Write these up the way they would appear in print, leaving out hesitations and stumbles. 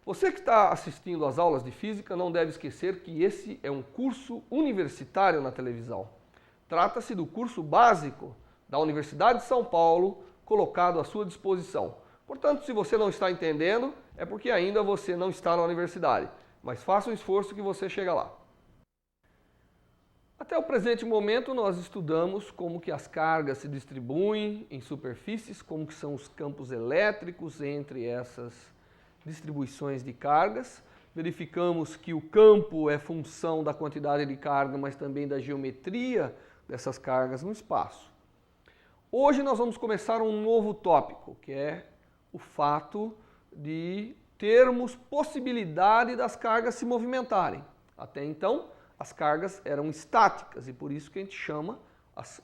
Você que está assistindo às aulas de física não deve esquecer que esse é um curso universitário na televisão. Trata-se do curso básico da Universidade de São Paulo, colocado à sua disposição. Portanto, se você não está entendendo, é porque ainda você não está na universidade. Mas faça um esforço que você chega lá. Até o presente momento, nós estudamos como que as cargas se distribuem em superfícies, como que são os campos elétricos entre essas distribuições de cargas. Verificamos que o campo é função da quantidade de carga, mas também da geometria dessas cargas no espaço. Hoje nós vamos começar um novo tópico, que é o fato de termos possibilidade das cargas se movimentarem. Até então, as cargas eram estáticas e por isso que a gente chama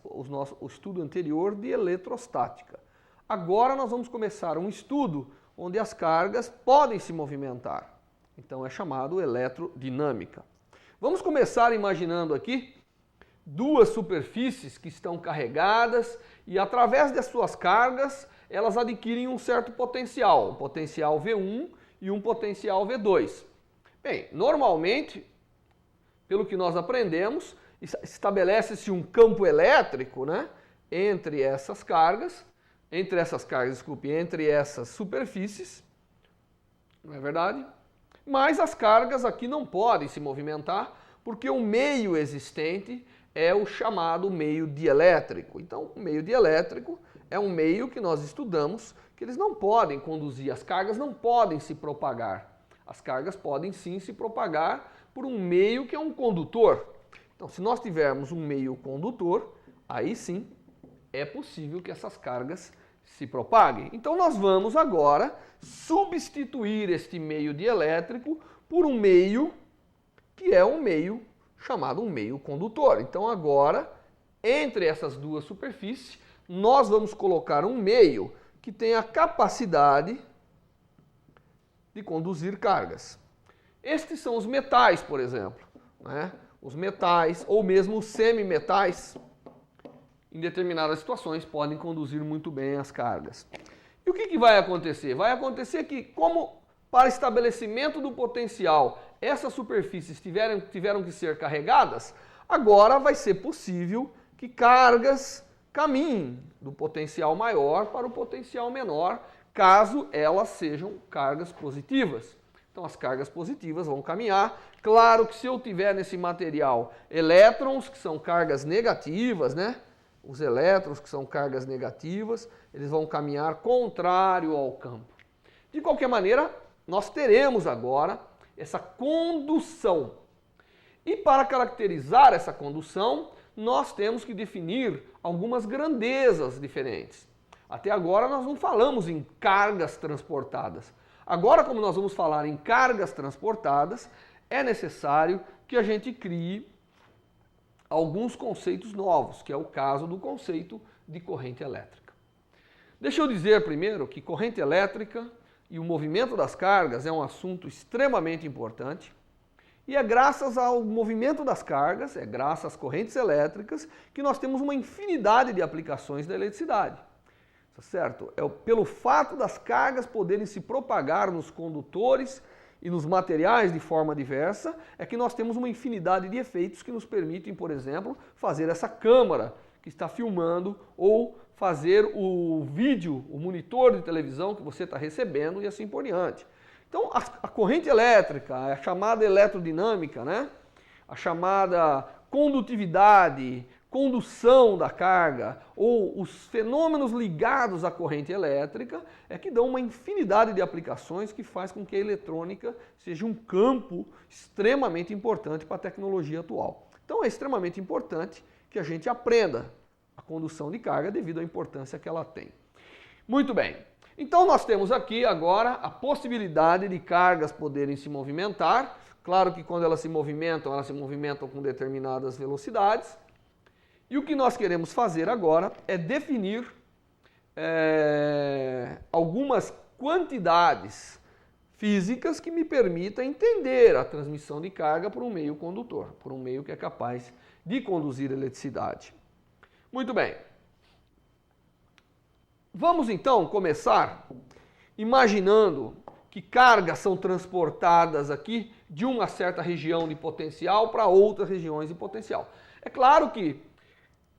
o estudo anterior de eletrostática. Agora nós vamos começar um estudo onde as cargas podem se movimentar. Então é chamado eletrodinâmica. Vamos começar imaginando aqui duas superfícies que estão carregadas e através das suas cargas elas adquirem um certo potencial, um potencial V1 e um potencial V2. Bem, normalmente, pelo que nós aprendemos, estabelece-se um campo elétrico, né, entre essas superfícies, não é verdade? Mas as cargas aqui não podem se movimentar porque o meio existente é o chamado meio dielétrico. Então, o meio dielétrico é um meio que nós estudamos que eles não podem conduzir, as cargas não podem se propagar. As cargas podem sim se propagar por um meio que é um condutor. Então, se nós tivermos um meio condutor, aí sim é possível que essas cargas se propaguem. Então, nós vamos agora substituir este meio dielétrico por um meio que é um meio chamado um meio condutor. Então, agora, entre essas duas superfícies, nós vamos colocar um meio que tem a capacidade de conduzir cargas. Estes são os metais, por exemplo, né? Os metais ou mesmo os semimetais, em determinadas situações, podem conduzir muito bem as cargas. E o que vai acontecer? Vai acontecer que, como para estabelecimento do potencial, essas superfícies tiveram que ser carregadas, agora vai ser possível que cargas caminhem do potencial maior para o potencial menor, caso elas sejam cargas positivas. Então as cargas positivas vão caminhar. Claro que se eu tiver nesse material elétrons, que são cargas negativas, né? Os elétrons, que são cargas negativas, eles vão caminhar contrário ao campo. De qualquer maneira, nós teremos agora essa condução. E para caracterizar essa condução, nós temos que definir algumas grandezas diferentes. Até agora nós não falamos em cargas transportadas. Agora, como nós vamos falar em cargas transportadas, é necessário que a gente crie alguns conceitos novos, que é o caso do conceito de corrente elétrica. Deixa eu dizer primeiro que corrente elétrica e o movimento das cargas é um assunto extremamente importante e é graças ao movimento das cargas, é graças às correntes elétricas que nós temos uma infinidade de aplicações da eletricidade. Tá certo? É pelo fato das cargas poderem se propagar nos condutores e nos materiais de forma diversa, é que nós temos uma infinidade de efeitos que nos permitem, por exemplo, fazer essa câmera que está filmando ou fazer o vídeo, o monitor de televisão que você está recebendo e assim por diante. Então, a corrente elétrica, a chamada eletrodinâmica, né? A chamada condutividade, condução da carga ou os fenômenos ligados à corrente elétrica é que dão uma infinidade de aplicações que faz com que a eletrônica seja um campo extremamente importante para a tecnologia atual. Então é extremamente importante que a gente aprenda a condução de carga devido à importância que ela tem. Muito bem, então nós temos aqui agora a possibilidade de cargas poderem se movimentar. Claro que quando elas se movimentam com determinadas velocidades. E o que nós queremos fazer agora é definir algumas quantidades físicas que me permitam entender a transmissão de carga por um meio condutor, por um meio que é capaz de conduzir eletricidade. Muito bem. Vamos então começar imaginando que cargas são transportadas aqui de uma certa região de potencial para outras regiões de potencial. É claro que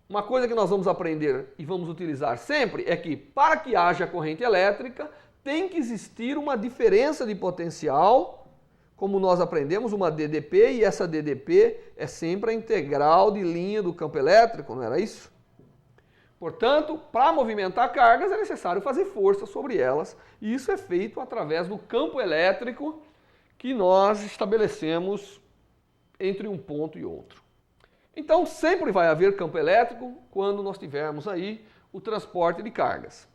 uma coisa que nós vamos aprender e vamos utilizar sempre é que para que haja corrente elétrica tem que existir uma diferença de potencial, como nós aprendemos, uma DDP, e essa DDP é sempre a integral de linha do campo elétrico, não era isso? Portanto, para movimentar cargas é necessário fazer força sobre elas, e isso é feito através do campo elétrico que nós estabelecemos entre um ponto e outro. Então, sempre vai haver campo elétrico quando nós tivermos aí o transporte de cargas.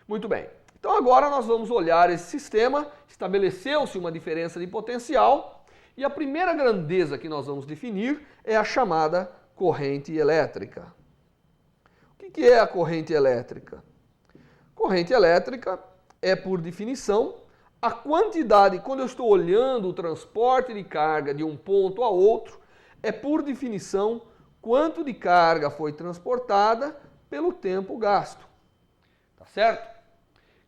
Muito bem. Então, agora nós vamos olhar esse sistema. Estabeleceu-se uma diferença de potencial e a primeira grandeza que nós vamos definir é a chamada corrente elétrica. O que é a corrente elétrica? Corrente elétrica é, por definição, a quantidade, quando eu estou olhando o transporte de carga de um ponto a outro, é, por definição, quanto de carga foi transportada pelo tempo gasto. Tá certo?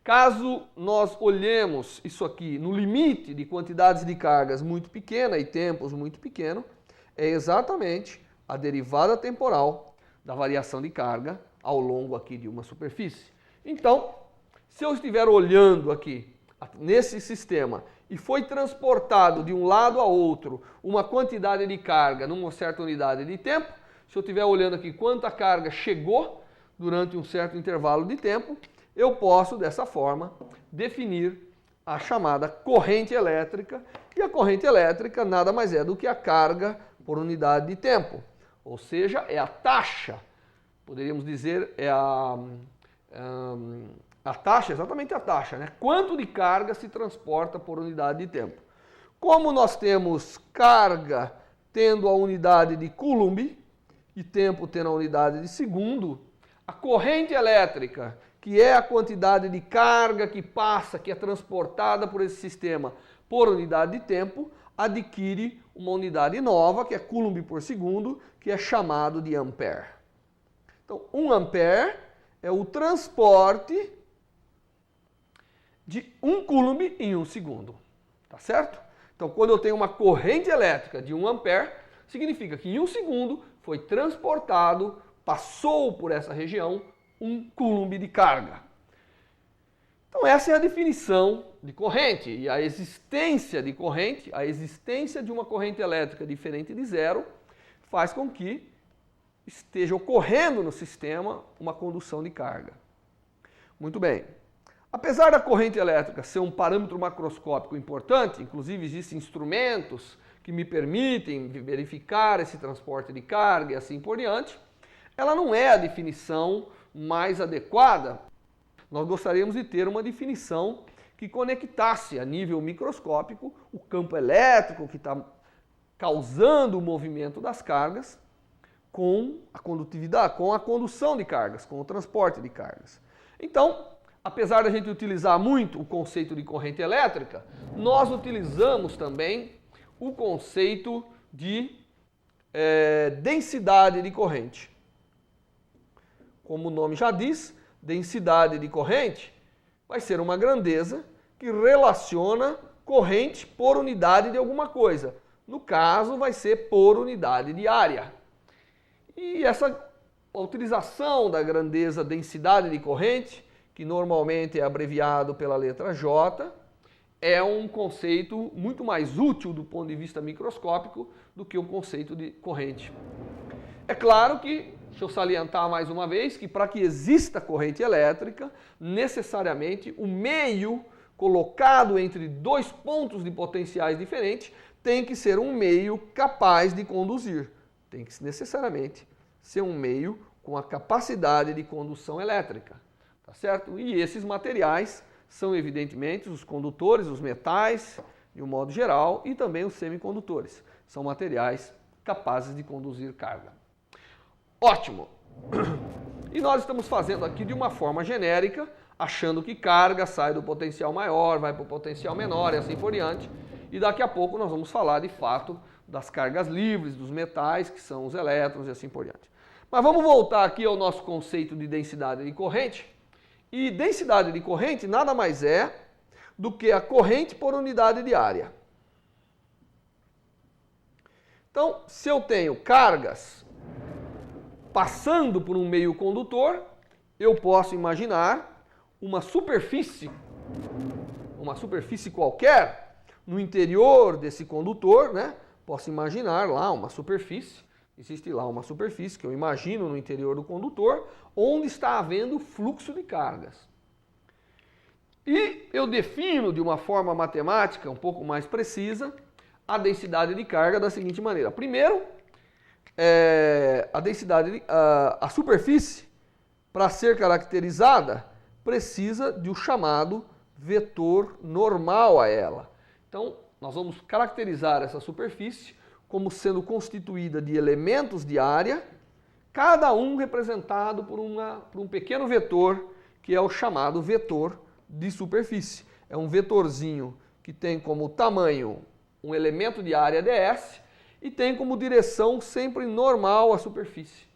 Caso nós olhemos isso aqui no limite de quantidades de cargas muito pequena e tempos muito pequenos, é exatamente a derivada temporal da variação de carga ao longo aqui de uma superfície. Então, se eu estiver olhando aqui nesse sistema e foi transportado de um lado a outro uma quantidade de carga numa certa unidade de tempo, se eu estiver olhando aqui quanta carga chegou durante um certo intervalo de tempo, eu posso, dessa forma, definir a chamada corrente elétrica, e a corrente elétrica nada mais é do que a carga por unidade de tempo, ou seja, é a taxa, poderíamos dizer, é a taxa, exatamente a taxa, né? Quanto de carga se transporta por unidade de tempo. Como nós temos carga tendo a unidade de Coulomb e tempo tendo a unidade de segundo, a corrente elétrica, que é a quantidade de carga que passa, que é transportada por esse sistema por unidade de tempo, adquire uma unidade nova, que é Coulomb por segundo, que é chamado de ampere. Então, 1 ampere é o transporte de 1 Coulomb em 1 segundo. Tá certo? Então, quando eu tenho uma corrente elétrica de 1 ampere, significa que em 1 segundo foi transportado, passou por essa região, 1 Coulomb de carga. Então, essa é a definição de corrente. E a existência de corrente, a existência de uma corrente elétrica diferente de zero, faz com que esteja ocorrendo no sistema uma condução de carga. Muito bem. Apesar da corrente elétrica ser um parâmetro macroscópico importante, inclusive existem instrumentos que me permitem verificar esse transporte de carga e assim por diante, ela não é a definição mais adequada. Nós gostaríamos de ter uma definição que conectasse a nível microscópico o campo elétrico que está causando o movimento das cargas com a condutividade, com a condução de cargas, com o transporte de cargas. Então, apesar da gente utilizar muito o conceito de corrente elétrica, nós utilizamos também o conceito de densidade de corrente. Como o nome já diz, densidade de corrente vai ser uma grandeza que relaciona corrente por unidade de alguma coisa. No caso, vai ser por unidade de área. E essa utilização da grandeza densidade de corrente, que normalmente é abreviado pela letra J, é um conceito muito mais útil do ponto de vista microscópico do que o conceito de corrente. É claro que, deixa eu salientar mais uma vez, que para que exista corrente elétrica, necessariamente o meio colocado entre dois pontos de potenciais diferentes tem que ser um meio capaz de conduzir. Tem que necessariamente ser um meio com a capacidade de condução elétrica. Tá certo? E esses materiais são, evidentemente, os condutores, os metais, de um modo geral, e também os semicondutores. São materiais capazes de conduzir carga. Ótimo! E nós estamos fazendo aqui de uma forma genérica, achando que carga sai do potencial maior, vai para o potencial menor e assim por diante. E daqui a pouco nós vamos falar, de fato, das cargas livres, dos metais, que são os elétrons e assim por diante. Mas vamos voltar aqui ao nosso conceito de densidade de corrente. E densidade de corrente nada mais é do que a corrente por unidade de área. Então, se eu tenho cargas passando por um meio condutor, eu posso imaginar uma superfície qualquer no interior desse condutor, né? Posso imaginar lá uma superfície, existe lá uma superfície que eu imagino no interior do condutor, onde está havendo fluxo de cargas. E eu defino de uma forma matemática um pouco mais precisa a densidade de carga da seguinte maneira. Primeiro, a superfície, para ser caracterizada, precisa de um chamado vetor normal a ela. Então, nós vamos caracterizar essa superfície como sendo constituída de elementos de área, cada um representado por um pequeno vetor, que é o chamado vetor de superfície. É um vetorzinho que tem como tamanho um elemento de área ds e tem como direção sempre normal à superfície.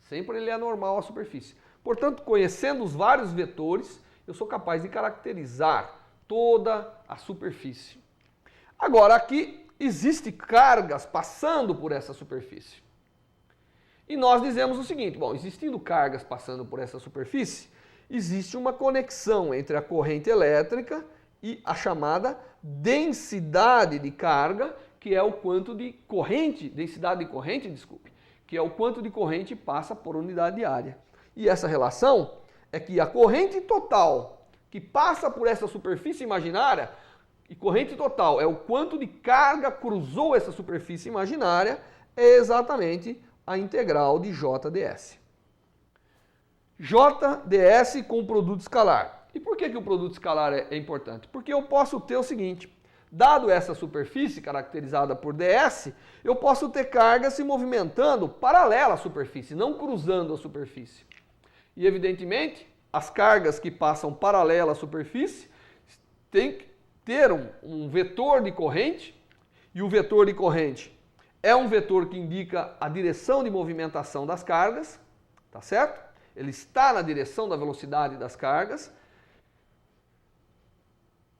Sempre ele é normal à superfície. Portanto, conhecendo os vários vetores, eu sou capaz de caracterizar toda a superfície. Agora, aqui existem cargas passando por essa superfície. E nós dizemos o seguinte, bom, existindo cargas passando por essa superfície, existe uma conexão entre a corrente elétrica e a chamada densidade de carga, que é o quanto de corrente, que é o quanto de corrente passa por unidade de área. E essa relação é que a corrente total que passa por essa superfície imaginária, e corrente total é o quanto de carga cruzou essa superfície imaginária, é exatamente a integral de JdS. JdS com o produto escalar. E por que o produto escalar é importante? Porque eu posso ter o seguinte, dado essa superfície caracterizada por ds, eu posso ter cargas se movimentando paralela à superfície, não cruzando a superfície. E evidentemente, as cargas que passam paralela à superfície têm que ter um vetor de corrente, e o vetor de corrente é um vetor que indica a direção de movimentação das cargas, tá certo? Ele está na direção da velocidade das cargas.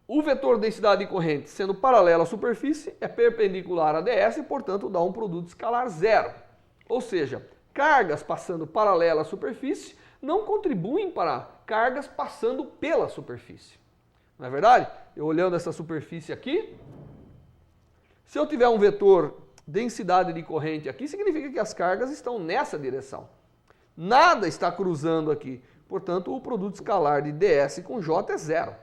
O vetor densidade de corrente, sendo paralelo à superfície, é perpendicular a ds e, portanto, dá um produto escalar zero. Ou seja, cargas passando paralela à superfície não contribuem para cargas passando pela superfície. Não é verdade? Eu olhando essa superfície aqui, se eu tiver um vetor densidade de corrente aqui, significa que as cargas estão nessa direção. Nada está cruzando aqui. Portanto, o produto escalar de ds com j é zero.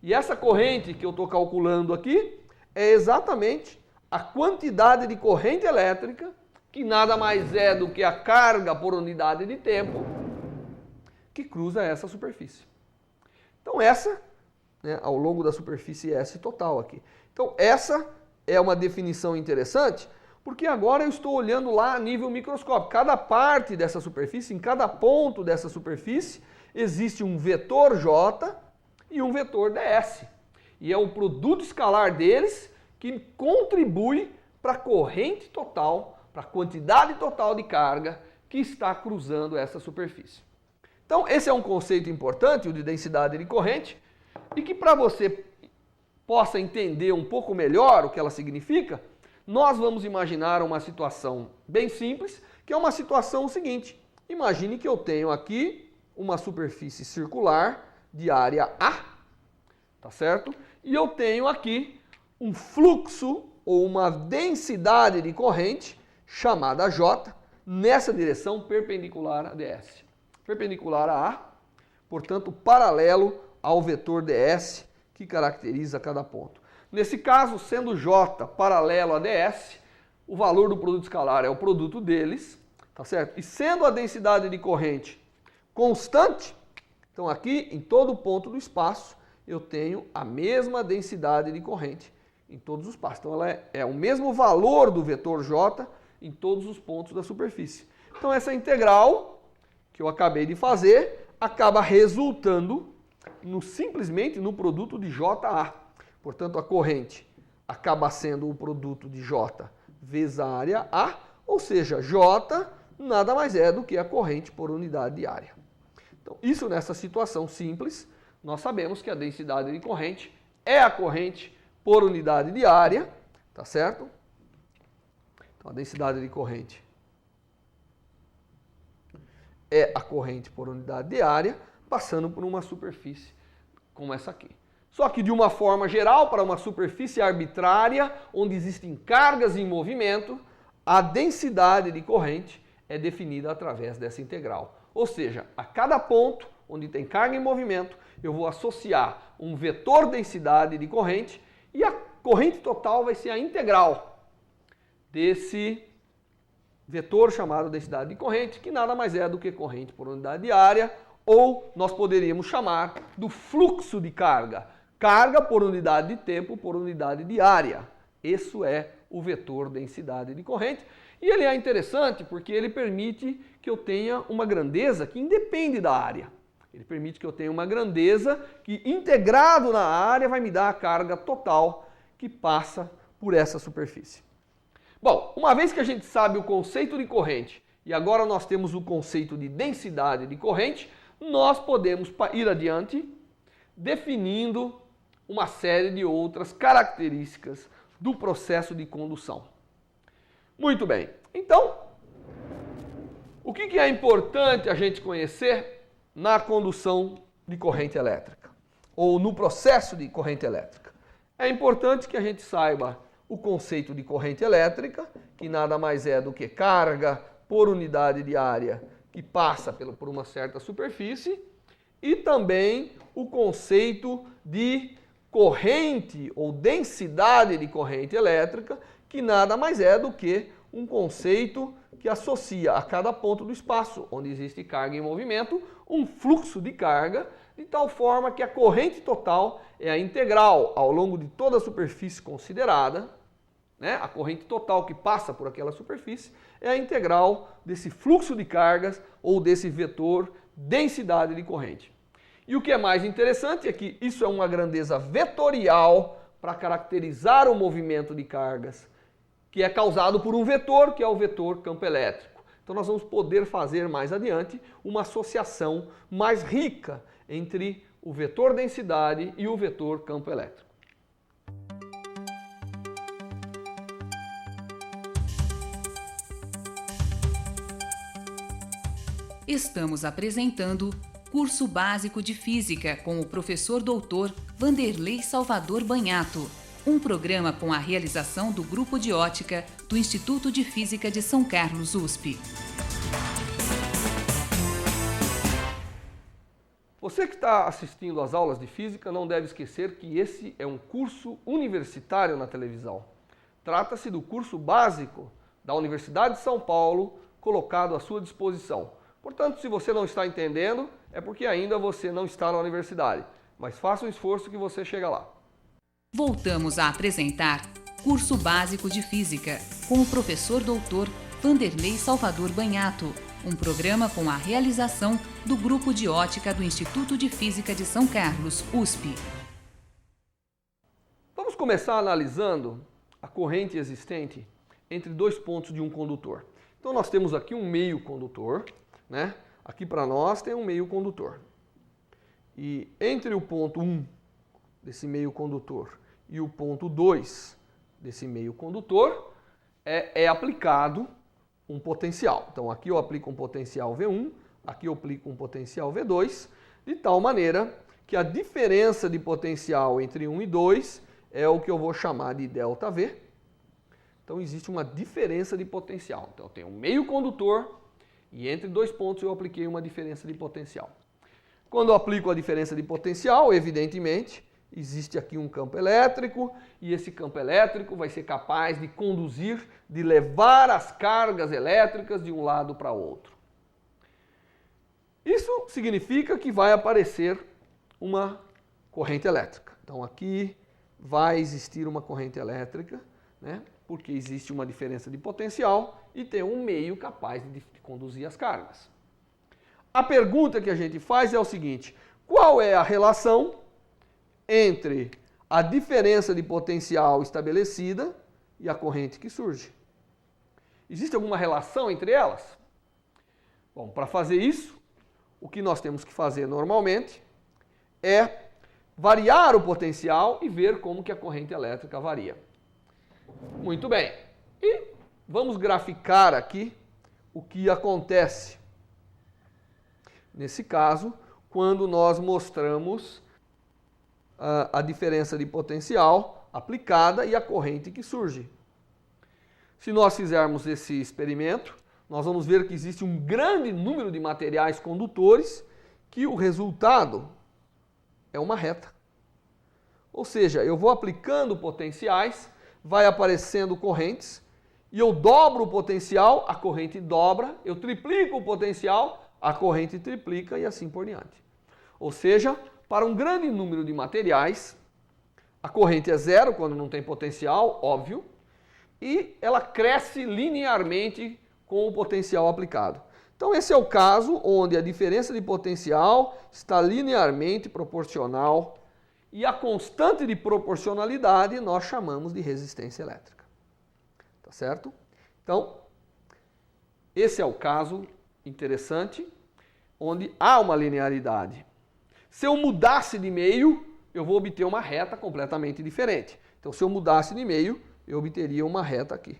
E essa corrente que eu estou calculando aqui é exatamente a quantidade de corrente elétrica, que nada mais é do que a carga por unidade de tempo, que cruza essa superfície. Então essa, né, ao longo da superfície S total aqui. Então essa é uma definição interessante, porque agora eu estou olhando lá a nível microscópico. Cada parte dessa superfície, em cada ponto dessa superfície, existe um vetor J e um vetor ds. E é o produto escalar deles que contribui para a corrente total, para a quantidade total de carga que está cruzando essa superfície. Então, esse é um conceito importante, o de densidade de corrente, e que para você possa entender um pouco melhor o que ela significa, nós vamos imaginar uma situação bem simples, que é uma situação seguinte. Imagine que eu tenho aqui uma superfície circular de área A, tá certo? E eu tenho aqui um fluxo ou uma densidade de corrente chamada J nessa direção perpendicular a ds. Perpendicular a A, portanto, paralelo ao vetor ds que caracteriza cada ponto. Nesse caso, sendo J paralelo a ds, o valor do produto escalar é o produto deles, tá certo? E sendo a densidade de corrente constante, então aqui em todo ponto do espaço eu tenho a mesma densidade de corrente em todos os passos. Então ela é o mesmo valor do vetor J em todos os pontos da superfície. Então essa integral que eu acabei de fazer acaba resultando simplesmente no produto de JA. Portanto, a corrente acaba sendo o produto de J vezes a área A, ou seja, J nada mais é do que a corrente por unidade de área. Então, isso nessa situação simples, nós sabemos que a densidade de corrente é a corrente por unidade de área, tá certo? Então, a densidade de corrente é a corrente por unidade de área, passando por uma superfície como essa aqui. Só que de uma forma geral, para uma superfície arbitrária, onde existem cargas em movimento, a densidade de corrente é definida através dessa integral. Ou seja, a cada ponto onde tem carga em movimento, eu vou associar um vetor densidade de corrente e a corrente total vai ser a integral desse vetor chamado densidade de corrente, que nada mais é do que corrente por unidade de área, ou nós poderíamos chamar do fluxo de carga. Carga por unidade de tempo por unidade de área. Isso é o vetor densidade de corrente. E ele é interessante porque ele permite que eu tenha uma grandeza que independe da área. Ele permite que eu tenha uma grandeza que, integrado na área, vai me dar a carga total que passa por essa superfície. Bom, uma vez que a gente sabe o conceito de corrente e agora nós temos o conceito de densidade de corrente, nós podemos ir adiante definindo uma série de outras características do processo de condução. Muito bem, então, o que é importante a gente conhecer na condução de corrente elétrica, ou no processo de corrente elétrica? É importante que a gente saiba o conceito de corrente elétrica, que nada mais é do que carga por unidade de área que passa por uma certa superfície, e também o conceito de corrente ou densidade de corrente elétrica, que nada mais é do que um conceito que associa a cada ponto do espaço onde existe carga em movimento um fluxo de carga, de tal forma que a corrente total é a integral ao longo de toda a superfície considerada, né? A corrente total que passa por aquela superfície é a integral desse fluxo de cargas ou desse vetor densidade de corrente. E o que é mais interessante é que isso é uma grandeza vetorial para caracterizar o movimento de cargas, que é causado por um vetor, que é o vetor campo elétrico. Então nós vamos poder fazer mais adiante uma associação mais rica entre o vetor densidade e o vetor campo elétrico. Estamos apresentando Curso Básico de Física com o professor doutor Vanderlei Salvador Banhato, um programa com a realização do Grupo de Ótica do Instituto de Física de São Carlos, USP. Você que está assistindo às aulas de física não deve esquecer que esse é um curso universitário na televisão. Trata-se do curso básico da Universidade de São Paulo, colocado à sua disposição. Portanto, se você não está entendendo, é porque ainda você não está na universidade. Mas faça um esforço que você chega lá. Voltamos a apresentar Curso Básico de Física com o professor doutor Vanderlei Salvador Banhato, um programa com a realização do Grupo de Ótica do Instituto de Física de São Carlos, USP. Vamos começar analisando a corrente existente entre dois pontos de um condutor. Então nós temos aqui um meio condutor, né? Aqui para nós tem um meio condutor. E entre o ponto 1 desse meio condutor e o ponto 2 desse meio condutor é aplicado um potencial. Então aqui eu aplico um potencial V1, aqui eu aplico um potencial V2, de tal maneira que a diferença de potencial entre 1 e 2 é o que eu vou chamar de ΔV. Então existe uma diferença de potencial. Então eu tenho um meio condutor e entre dois pontos eu apliquei uma diferença de potencial. Quando eu aplico a diferença de potencial, evidentemente, existe aqui um campo elétrico e esse campo elétrico vai ser capaz de conduzir, de levar as cargas elétricas de um lado para outro. Isso significa que vai aparecer uma corrente elétrica. Então aqui vai existir uma corrente elétrica, né? Porque existe uma diferença de potencial e tem um meio capaz de conduzir as cargas. A pergunta que a gente faz é o seguinte: qual é a relação entre a diferença de potencial estabelecida e a corrente que surge? Existe alguma relação entre elas? Bom, para fazer isso, o que nós temos que fazer normalmente é variar o potencial e ver como que a corrente elétrica varia. Muito bem. E vamos graficar aqui o que acontece nesse caso, quando nós mostramos a diferença de potencial aplicada e a corrente que surge. Se nós fizermos esse experimento, nós vamos ver que existe um grande número de materiais condutores que o resultado é uma reta. Ou seja, eu vou aplicando potenciais, vai aparecendo correntes, e eu dobro o potencial, a corrente dobra, eu triplico o potencial, a corrente triplica e assim por diante. Ou seja, para um grande número de materiais, a corrente é zero quando não tem potencial, óbvio, e ela cresce linearmente com o potencial aplicado. Então esse é o caso onde a diferença de potencial está linearmente proporcional e a constante de proporcionalidade nós chamamos de resistência elétrica. Tá certo? Então, esse é o caso interessante onde há uma linearidade. Se eu mudasse de meio, eu vou obter uma reta completamente diferente. Então, se eu mudasse de meio, eu obteria uma reta aqui.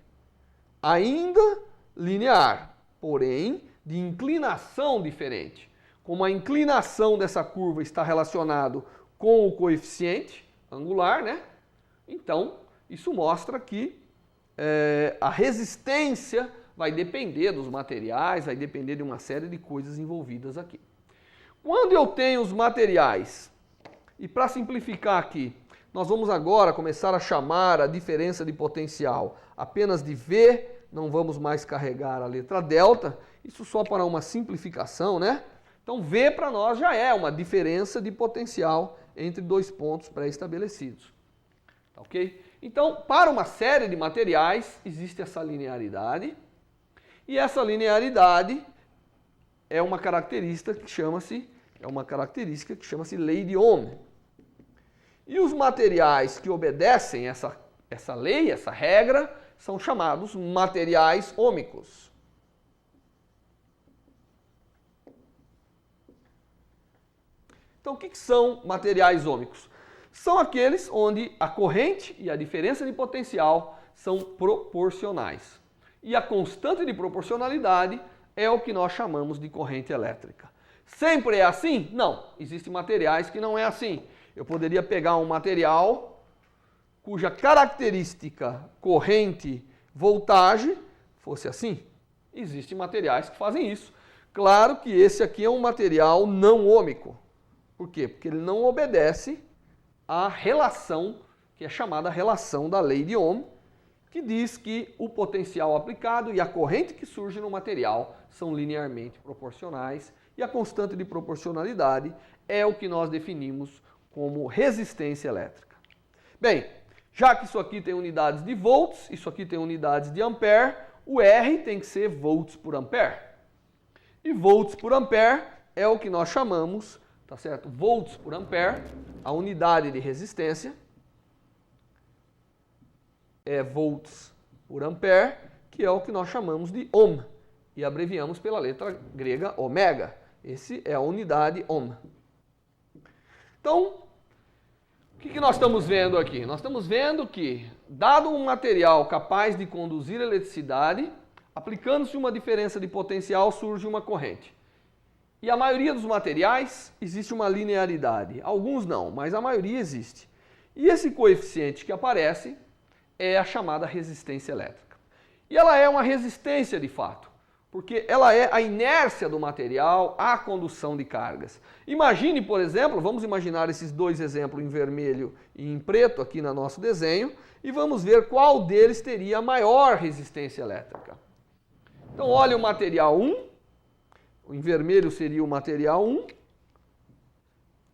Ainda linear, porém de inclinação diferente. Como a inclinação dessa curva está relacionado com o coeficiente angular, né? Então, isso mostra que a resistência vai depender dos materiais, vai depender de uma série de coisas envolvidas aqui. Quando eu tenho os materiais, e para simplificar aqui, nós vamos agora começar a chamar a diferença de potencial apenas de V, não vamos mais carregar a letra delta, isso só para uma simplificação, né? Então V para nós já é uma diferença de potencial entre dois pontos pré-estabelecidos. Tá ok? Então, para uma série de materiais, existe essa linearidade, e essa linearidade é uma característica que chama-se lei de Ohm. E os materiais que obedecem essa lei, essa regra, são chamados materiais ômicos. Então, o que são materiais ômicos? São aqueles onde a corrente e a diferença de potencial são proporcionais. E a constante de proporcionalidade é o que nós chamamos de corrente elétrica. Sempre é assim? Não. Existem materiais que não é assim. Eu poderia pegar um material cuja característica corrente, voltagem fosse assim. Existem materiais que fazem isso. Claro que esse aqui é um material não ômico. Por quê? Porque ele não obedece à relação, que é chamada relação da lei de Ohm, que diz que o potencial aplicado e a corrente que surge no material são linearmente proporcionais e a constante de proporcionalidade é o que nós definimos como resistência elétrica. Bem, já que isso aqui tem unidades de volts, isso aqui tem unidades de ampere, o R tem que ser volts por ampere. E volts por ampere é o que nós chamamos, tá certo? Volts por ampere, a unidade de resistência, é volts por ampere, que é o que nós chamamos de ohm, e abreviamos pela letra grega ômega. Esse é a unidade ohm. Então, o que nós estamos vendo aqui? Nós estamos vendo que, dado um material capaz de conduzir eletricidade, aplicando-se uma diferença de potencial, surge uma corrente. E a maioria dos materiais existe uma linearidade. Alguns não, mas a maioria existe. E esse coeficiente que aparece é a chamada resistência elétrica. E ela é uma resistência de fato, porque ela é a inércia do material à condução de cargas. Imagine, por exemplo, vamos imaginar esses dois exemplos em vermelho e em preto aqui no nosso desenho, e vamos ver qual deles teria maior resistência elétrica. Então, olha o material 1, em vermelho seria o material 1,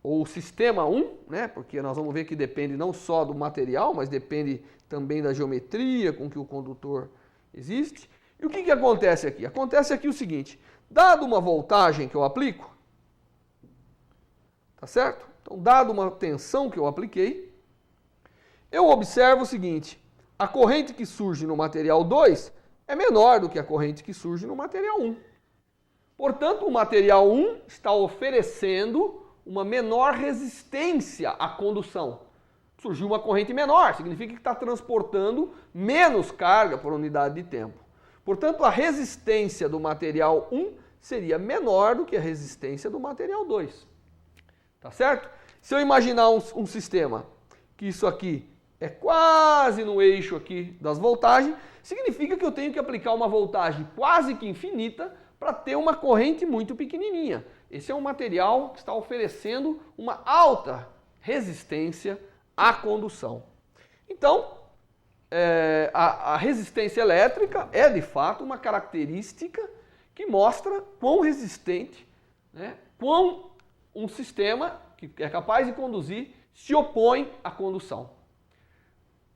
ou o sistema 1, né? Porque nós vamos ver que depende não só do material, mas depende também da geometria com que o condutor existe. E o que acontece aqui? Acontece aqui o seguinte, dado uma voltagem que eu aplico, tá certo? Então, dado uma tensão que eu apliquei, eu observo o seguinte, a corrente que surge no material 2 é menor do que a corrente que surge no material 1. Portanto, o material 1 está oferecendo uma menor resistência à condução. Surgiu uma corrente menor, significa que está transportando menos carga por unidade de tempo. Portanto, a resistência do material 1 seria menor do que a resistência do material 2. Tá certo? Se eu imaginar um sistema que isso aqui é quase no eixo aqui das voltagens, significa que eu tenho que aplicar uma voltagem quase que infinita para ter uma corrente muito pequenininha. Esse é um material que está oferecendo uma alta resistência à condução. Então, a resistência elétrica é de fato uma característica que mostra quão resistente, né, quão um sistema que é capaz de conduzir se opõe à condução.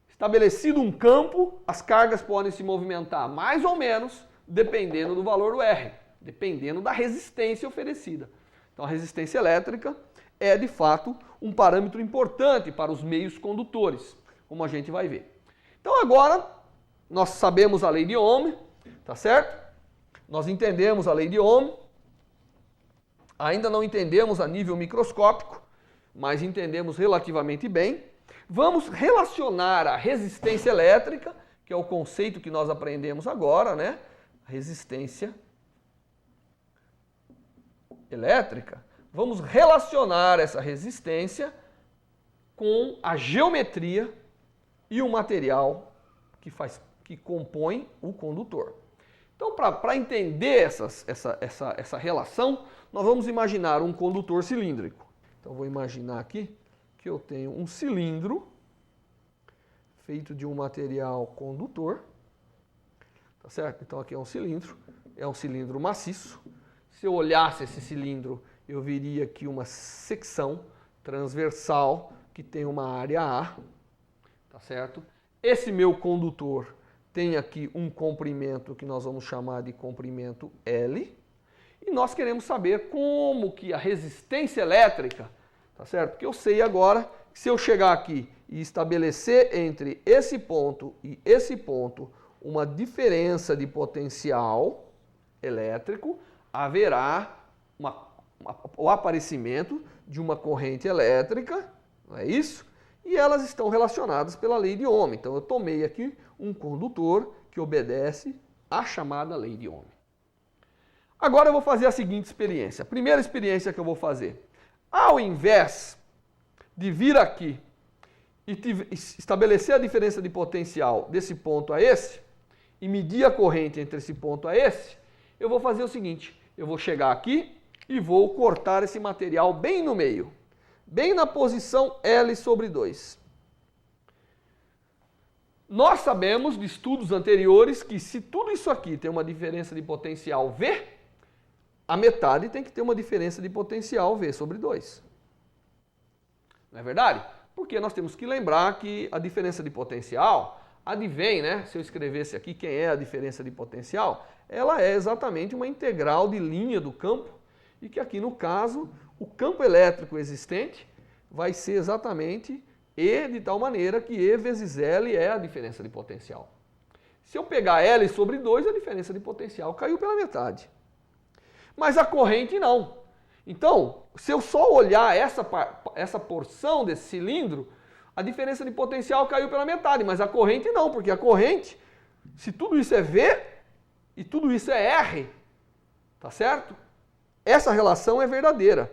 Estabelecido um campo, as cargas podem se movimentar mais ou menos dependendo do valor do R, dependendo da resistência oferecida. Então a resistência elétrica é de fato um parâmetro importante para os meios condutores, como a gente vai ver. Então agora nós sabemos a lei de Ohm, tá certo? Nós entendemos a lei de Ohm, ainda não entendemos a nível microscópico, mas entendemos relativamente bem. Vamos relacionar a resistência elétrica, que é o conceito que nós aprendemos agora, né? Resistência elétrica. Vamos relacionar essa resistência com a geometria e o material que compõe o condutor. Então, para entender essa relação, nós vamos imaginar um condutor cilíndrico. Então, vou imaginar aqui que eu tenho um cilindro feito de um material condutor, tá certo? Então, aqui é um cilindro maciço. Se eu olhasse esse cilindro, eu veria aqui uma secção transversal que tem uma área A, tá certo? Esse meu condutor tem aqui um comprimento que nós vamos chamar de comprimento L, e nós queremos saber como que a resistência elétrica, tá certo? Porque eu sei agora que se eu chegar aqui e estabelecer entre esse ponto e esse ponto uma diferença de potencial elétrico, haverá o aparecimento de uma corrente elétrica, não é isso? E elas estão relacionadas pela lei de Ohm. Então eu tomei aqui um condutor que obedece à chamada lei de Ohm. Agora eu vou fazer a seguinte experiência. A primeira experiência que eu vou fazer, ao invés de vir aqui e estabelecer a diferença de potencial desse ponto a esse, e medir a corrente entre esse ponto a esse, eu vou fazer o seguinte, eu vou chegar aqui e vou cortar esse material bem no meio, bem na posição L/2. Nós sabemos de estudos anteriores que se tudo isso aqui tem uma diferença de potencial V, a metade tem que ter uma diferença de potencial V/2. Não é verdade? Porque nós temos que lembrar que a diferença de potencial advém, né? Se eu escrevesse aqui quem é a diferença de potencial, ela é exatamente uma integral de linha do campo, e que aqui no caso, o campo elétrico existente vai ser exatamente E de tal maneira que E vezes L é a diferença de potencial. Se eu pegar L/2, a diferença de potencial caiu pela metade. Mas a corrente não. Então, se eu só olhar essa porção desse cilindro, a diferença de potencial caiu pela metade, mas a corrente não, porque a corrente, se tudo isso é V e tudo isso é R, tá certo? Essa relação é verdadeira.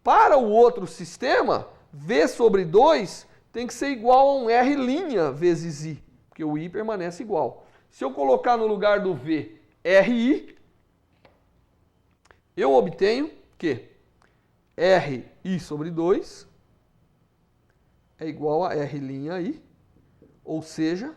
Para o outro sistema, V/2 tem que ser igual a um R' vezes I, porque o I permanece igual. Se eu colocar no lugar do V RI, eu obtenho que RI/2 é igual a R'I, ou seja,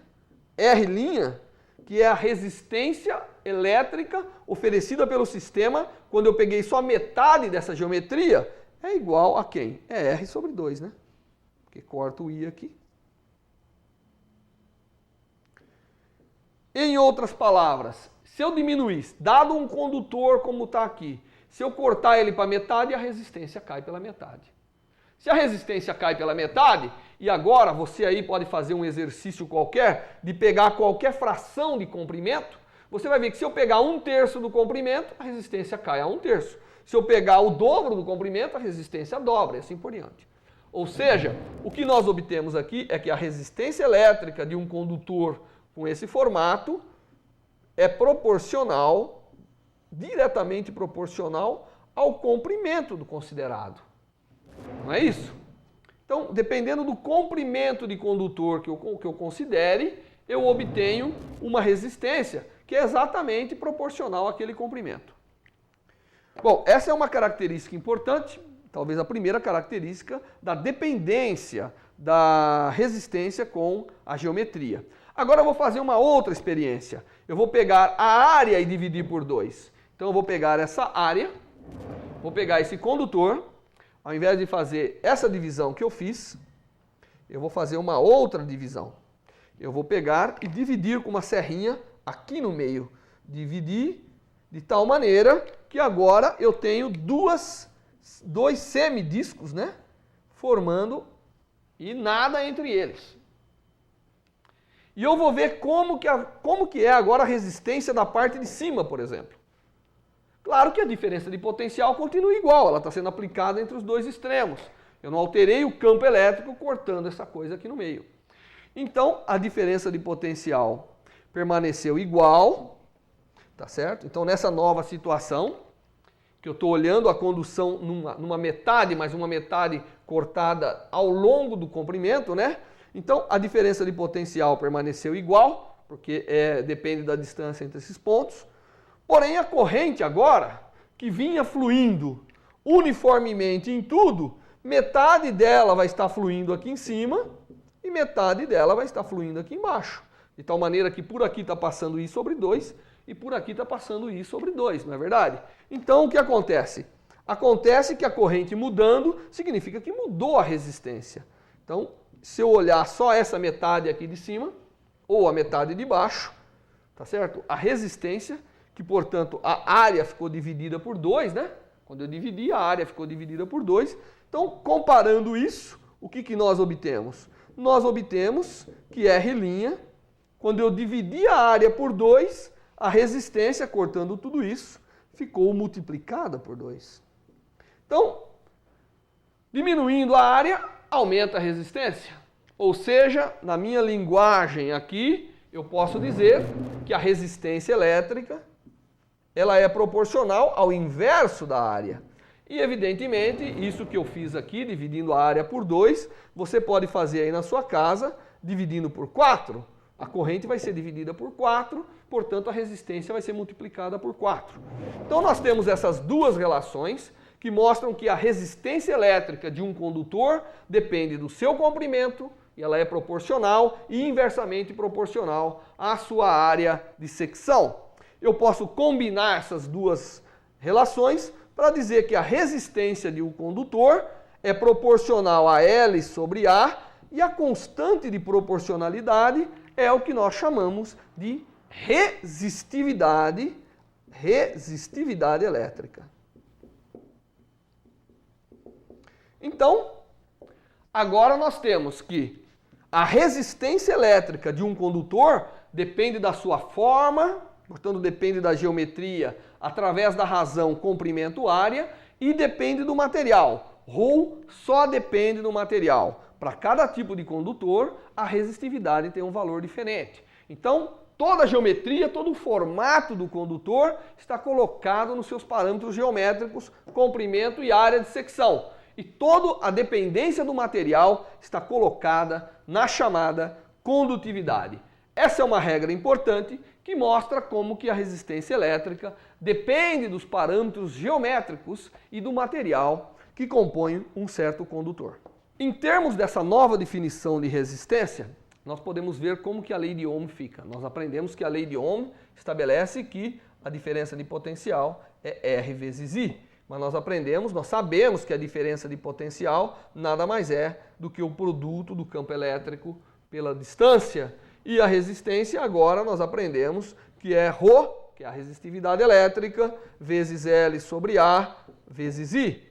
R', que é a resistência elétrica oferecida pelo sistema quando eu peguei só metade dessa geometria, é igual a quem? É R/2, né? Porque corta o I aqui. Em outras palavras, se eu diminuir, dado um condutor como está aqui, se eu cortar ele para metade, a resistência cai pela metade. Se a resistência cai pela metade, e agora você aí pode fazer um exercício qualquer de pegar qualquer fração de comprimento, você vai ver que se eu pegar 1/3 do comprimento, a resistência cai a 1/3. Se eu pegar o dobro do comprimento, a resistência dobra e assim por diante. Ou seja, o que nós obtemos aqui é que a resistência elétrica de um condutor com esse formato é proporcional, diretamente proporcional ao comprimento do considerado. Não é isso? Então, dependendo do comprimento de condutor que eu considere, eu obtenho uma resistência que é exatamente proporcional àquele comprimento. Bom, essa é uma característica importante, talvez a primeira característica da dependência da resistência com a geometria. Agora eu vou fazer uma outra experiência. Eu vou pegar a área e dividir por 2. Então eu vou pegar essa área, vou pegar esse condutor, ao invés de fazer essa divisão que eu fiz, eu vou fazer uma outra divisão. Eu vou pegar e dividir com uma serrinha aqui no meio. Dividir de tal maneira que agora eu tenho dois semidiscos, né? Formando e nada entre eles. E eu vou ver como que é agora a resistência da parte de cima, por exemplo. Claro que a diferença de potencial continua igual, ela está sendo aplicada entre os dois extremos. Eu não alterei o campo elétrico cortando essa coisa aqui no meio. Então, a diferença de potencial permaneceu igual, tá certo? Então, nessa nova situação, que eu estou olhando a condução numa metade, mas uma metade cortada ao longo do comprimento, né? Então, a diferença de potencial permaneceu igual, porque depende da distância entre esses pontos. Porém, a corrente agora, que vinha fluindo uniformemente em tudo, metade dela vai estar fluindo aqui em cima e metade dela vai estar fluindo aqui embaixo. De tal maneira que por aqui está passando I sobre 2 e por aqui está passando I sobre 2, não é verdade? Então, o que acontece? Acontece que a corrente mudando significa que mudou a resistência. Então, se eu olhar só essa metade aqui de cima, ou a metade de baixo, tá certo? A resistência, que portanto a área ficou dividida por 2, né? Quando eu dividi, a área ficou dividida por 2. Então, comparando isso, o que nós obtemos? Nós obtemos que R', quando eu dividi a área por 2, a resistência, cortando tudo isso, ficou multiplicada por 2. Então, diminuindo a área, aumenta a resistência. Ou seja, na minha linguagem aqui, eu posso dizer que a resistência elétrica ela é proporcional ao inverso da área. E, evidentemente, isso que eu fiz aqui, dividindo a área por 2, você pode fazer aí na sua casa, dividindo por 4. A corrente vai ser dividida por 4, portanto, a resistência vai ser multiplicada por 4. Então, nós temos essas duas relações que mostram que a resistência elétrica de um condutor depende do seu comprimento, e ela é proporcional e inversamente proporcional à sua área de secção. Eu posso combinar essas duas relações para dizer que a resistência de um condutor é proporcional a L sobre A e a constante de proporcionalidade é o que nós chamamos de resistividade elétrica. Então, agora nós temos que a resistência elétrica de um condutor depende da sua forma, portanto depende da geometria através da razão comprimento-área e depende do material. Ρ só depende do material. Para cada tipo de condutor, a resistividade tem um valor diferente. Então, toda a geometria, todo o formato do condutor está colocado nos seus parâmetros geométricos, comprimento e área de secção. E toda a dependência do material está colocada na chamada condutividade. Essa é uma regra importante que mostra como que a resistência elétrica depende dos parâmetros geométricos e do material que compõe um certo condutor. Em termos dessa nova definição de resistência, nós podemos ver como que a lei de Ohm fica. Nós aprendemos que a lei de Ohm estabelece que a diferença de potencial é R vezes I. Mas nós sabemos que a diferença de potencial nada mais é do que o produto do campo elétrico pela distância. E a resistência, agora nós aprendemos que é Ρ, que é a resistividade elétrica, vezes L sobre A, vezes I.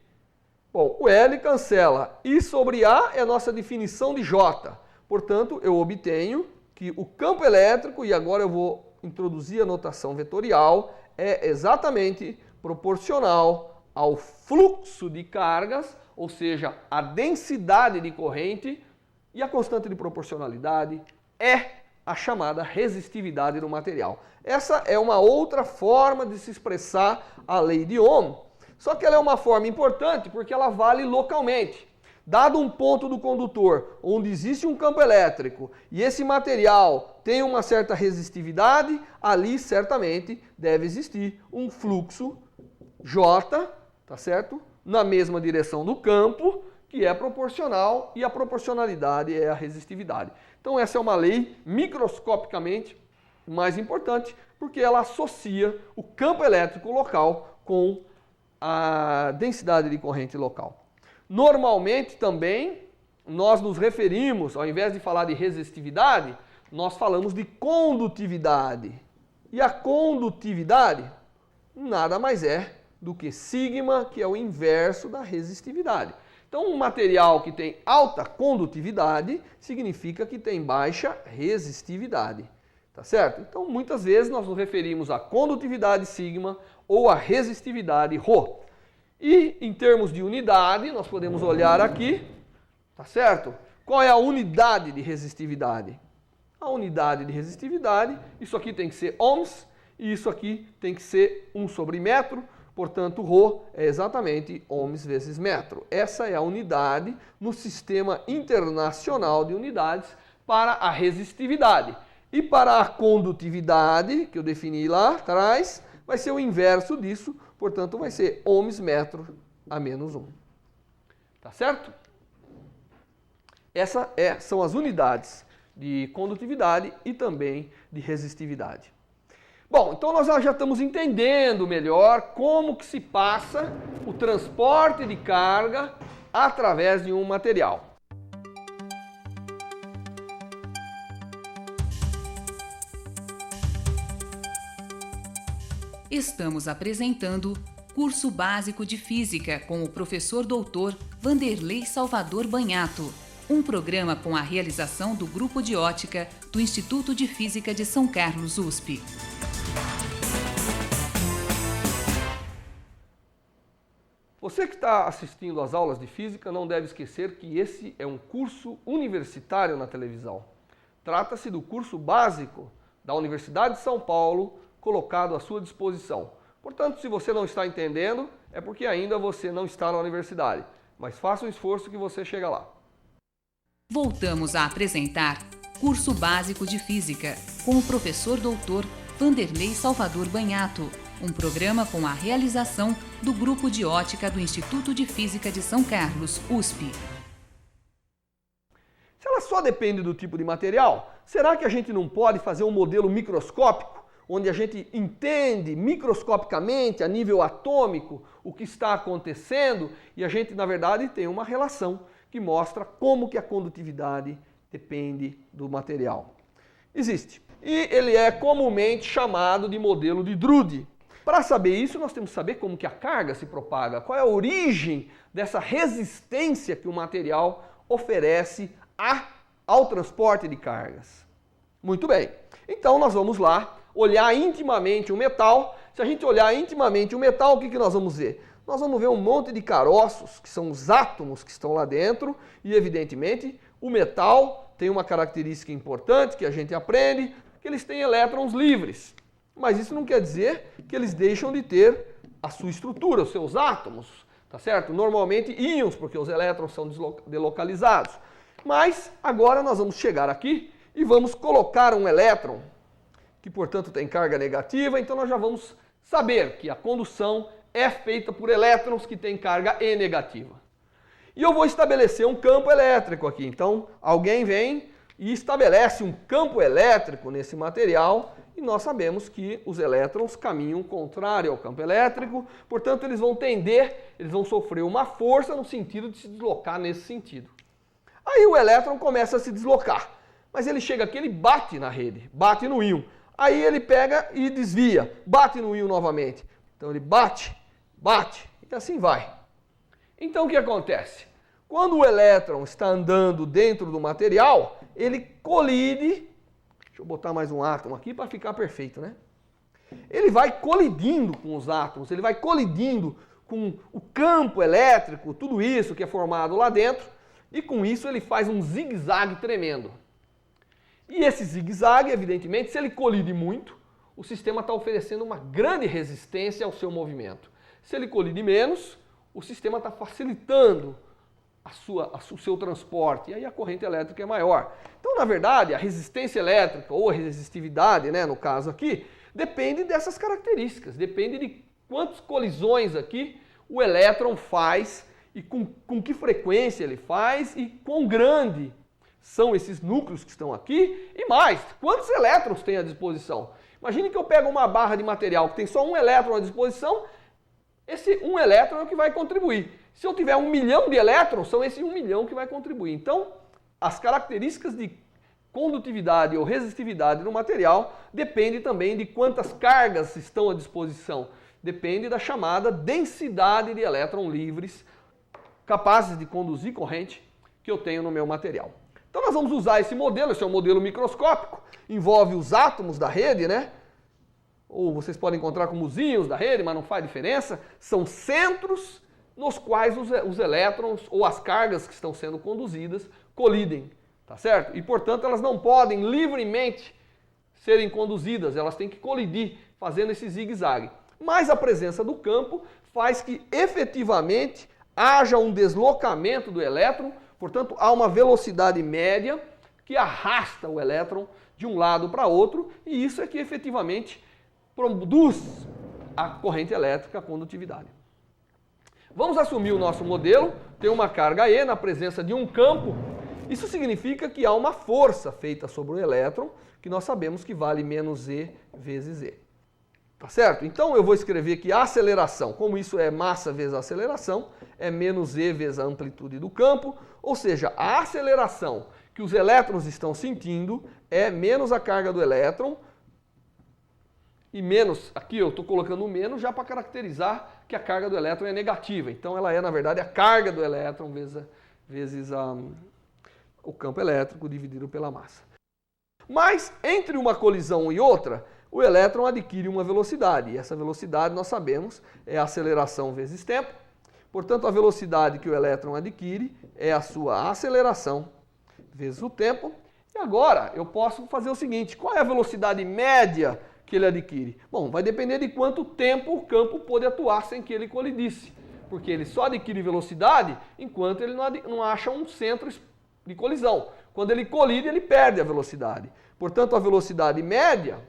Bom, o L cancela. I sobre A é a nossa definição de J. Portanto, eu obtenho que o campo elétrico, e agora eu vou introduzir a notação vetorial, é exatamente proporcional ao fluxo de cargas, ou seja, a densidade de corrente, e a constante de proporcionalidade é a chamada resistividade do material. Essa é uma outra forma de se expressar a lei de Ohm, só que ela é uma forma importante porque ela vale localmente. Dado um ponto do condutor onde existe um campo elétrico e esse material tem uma certa resistividade, ali certamente deve existir um fluxo J, tá certo? Na mesma direção do campo, que é proporcional, e a proporcionalidade é a resistividade. Então essa é uma lei microscopicamente mais importante, porque ela associa o campo elétrico local com a densidade de corrente local. Normalmente também nós nos referimos, ao invés de falar de resistividade, nós falamos de condutividade. E a condutividade nada mais é do que sigma, que é o inverso da resistividade. Então, um material que tem alta condutividade significa que tem baixa resistividade. Tá certo? Então, muitas vezes nós nos referimos à condutividade sigma ou à resistividade ρ. E em termos de unidade, nós podemos olhar aqui, tá certo? Qual é a unidade de resistividade? A unidade de resistividade, isso aqui tem que ser ohms e isso aqui tem que ser 1 sobre metro, portanto, ρ é exatamente ohms vezes metro. Essa é a unidade no sistema internacional de unidades para a resistividade. E para a condutividade, que eu defini lá atrás, vai ser o inverso disso, portanto, vai ser ohms metro a menos 1. Tá certo? Essas são as unidades de condutividade e também de resistividade. Bom, então nós já estamos entendendo melhor como que se passa o transporte de carga através de um material. Estamos apresentando Curso Básico de Física com o professor doutor Vanderlei Salvador Banhato, um programa com a realização do Grupo de Ótica do Instituto de Física de São Carlos, USP. Você que está assistindo às aulas de física não deve esquecer que esse é um curso universitário na televisão. Trata-se do curso básico da Universidade de São Paulo, colocado à sua disposição. Portanto, se você não está entendendo, é porque ainda você não está na universidade. Mas faça um esforço que você chega lá. Voltamos a apresentar Curso Básico de Física com o professor doutor Vanderlei Salvador Banhato, um programa com a realização do Grupo de Ótica do Instituto de Física de São Carlos, USP. Se ela só depende do tipo de material, será que a gente não pode fazer um modelo microscópico, onde a gente entende microscopicamente, a nível atômico, o que está acontecendo e a gente, na verdade, tem uma relação que mostra como que a condutividade depende do material? Existe. E ele é comumente chamado de modelo de Drude. Para saber isso, nós temos que saber como que a carga se propaga, qual é a origem dessa resistência que o material oferece ao transporte de cargas. Muito bem. Então nós vamos lá olhar intimamente o metal. Se a gente olhar intimamente o metal, o que nós vamos ver? Nós vamos ver um monte de caroços, que são os átomos que estão lá dentro, e evidentemente o metal tem uma característica importante que a gente aprende, que eles têm elétrons livres. Mas isso não quer dizer que eles deixam de ter a sua estrutura, os seus átomos, tá certo? Normalmente íons, porque os elétrons são delocalizados. Mas agora nós vamos chegar aqui e vamos colocar um elétron, que portanto tem carga negativa, então nós já vamos saber que a condução é feita por elétrons que têm carga E negativa. E eu vou estabelecer um campo elétrico aqui. Então, alguém vem e estabelece um campo elétrico nesse material e nós sabemos que os elétrons caminham contrário ao campo elétrico, portanto, eles vão sofrer uma força no sentido de se deslocar nesse sentido. Aí o elétron começa a se deslocar, mas ele chega aqui, ele bate na rede, bate no íon. Aí ele pega e desvia, bate no íon novamente. Então ele bate, e assim vai. Então o que acontece? Quando o elétron está andando dentro do material, ele colide. Deixa eu botar mais um átomo aqui para ficar perfeito, né? Ele vai colidindo com os átomos, ele vai colidindo com o campo elétrico, tudo isso que é formado lá dentro, e com isso ele faz um zigue-zague tremendo. E esse zigue-zague, evidentemente, se ele colide muito, o sistema está oferecendo uma grande resistência ao seu movimento. Se ele colide menos, o sistema está facilitando o seu transporte, e aí a corrente elétrica é maior. Então, na verdade, a resistência elétrica, ou a resistividade, né, no caso aqui, depende dessas características, depende de quantas colisões aqui o elétron faz, e com que frequência ele faz, e quão grande são esses núcleos que estão aqui, e mais, quantos elétrons tem à disposição. Imagine que eu pego uma barra de material que tem só um elétron à disposição, esse um elétron é o que vai contribuir. Se eu tiver 1 milhão de elétrons, são esse 1 milhão que vai contribuir. Então, as características de condutividade ou resistividade no material depende também de quantas cargas estão à disposição. Depende da chamada densidade de elétrons livres capazes de conduzir corrente que eu tenho no meu material. Então nós vamos usar esse modelo, esse é um modelo microscópico, envolve os átomos da rede, né? Ou vocês podem encontrar como os íons da rede, mas não faz diferença. São centros nos quais os elétrons ou as cargas que estão sendo conduzidas colidem, tá certo? E, portanto, elas não podem livremente serem conduzidas, elas têm que colidir, fazendo esse zigue-zague. Mas a presença do campo faz que, efetivamente, haja um deslocamento do elétron, portanto, há uma velocidade média que arrasta o elétron de um lado para outro, e isso é que, efetivamente, produz a corrente elétrica, a condutividade. Vamos assumir o nosso modelo, tem uma carga E na presença de um campo. Isso significa que há uma força feita sobre o elétron, que nós sabemos que vale menos E vezes E. Tá certo? Então eu vou escrever que a aceleração, como isso é massa vezes a aceleração, é menos E vezes a amplitude do campo, ou seja, a aceleração que os elétrons estão sentindo é menos a carga do elétron, e menos, aqui eu estou colocando o menos já para caracterizar que a carga do elétron é negativa. Então ela é, na verdade, a carga do elétron vezes o campo elétrico dividido pela massa. Mas, entre uma colisão e outra, o elétron adquire uma velocidade. E essa velocidade, nós sabemos, é a aceleração vezes tempo. Portanto, a velocidade que o elétron adquire é a sua aceleração vezes o tempo. E agora, eu posso fazer o seguinte, qual é a velocidade média que ele adquire? Bom, vai depender de quanto tempo o campo pôde atuar sem que ele colidisse, porque ele só adquire velocidade enquanto ele não acha um centro de colisão. Quando ele colide, ele perde a velocidade. Portanto, a velocidade média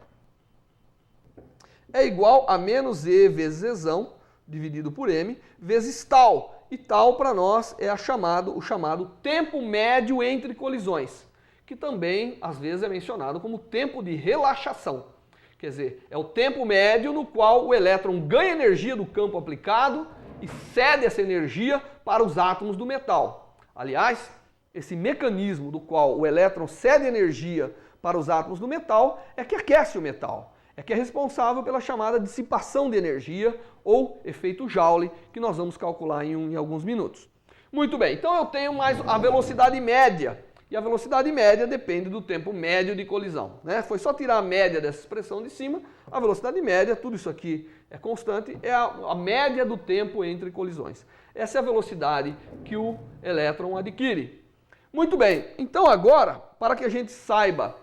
é igual a menos E vezes Ezão, dividido por M, vezes tal. E tal, para nós, é o chamado tempo médio entre colisões, que também, às vezes, é mencionado como tempo de relaxação. Quer dizer, é o tempo médio no qual o elétron ganha energia do campo aplicado e cede essa energia para os átomos do metal. Aliás, esse mecanismo do qual o elétron cede energia para os átomos do metal é que aquece o metal. É que é responsável pela chamada dissipação de energia ou efeito Joule, que nós vamos calcular em alguns minutos. Muito bem, então eu tenho mais a velocidade média. E a velocidade média depende do tempo médio de colisão, né? Foi só tirar a média dessa expressão de cima, a velocidade média, tudo isso aqui é constante, é a média do tempo entre colisões. Essa é a velocidade que o elétron adquire. Muito bem, então agora, para que a gente saiba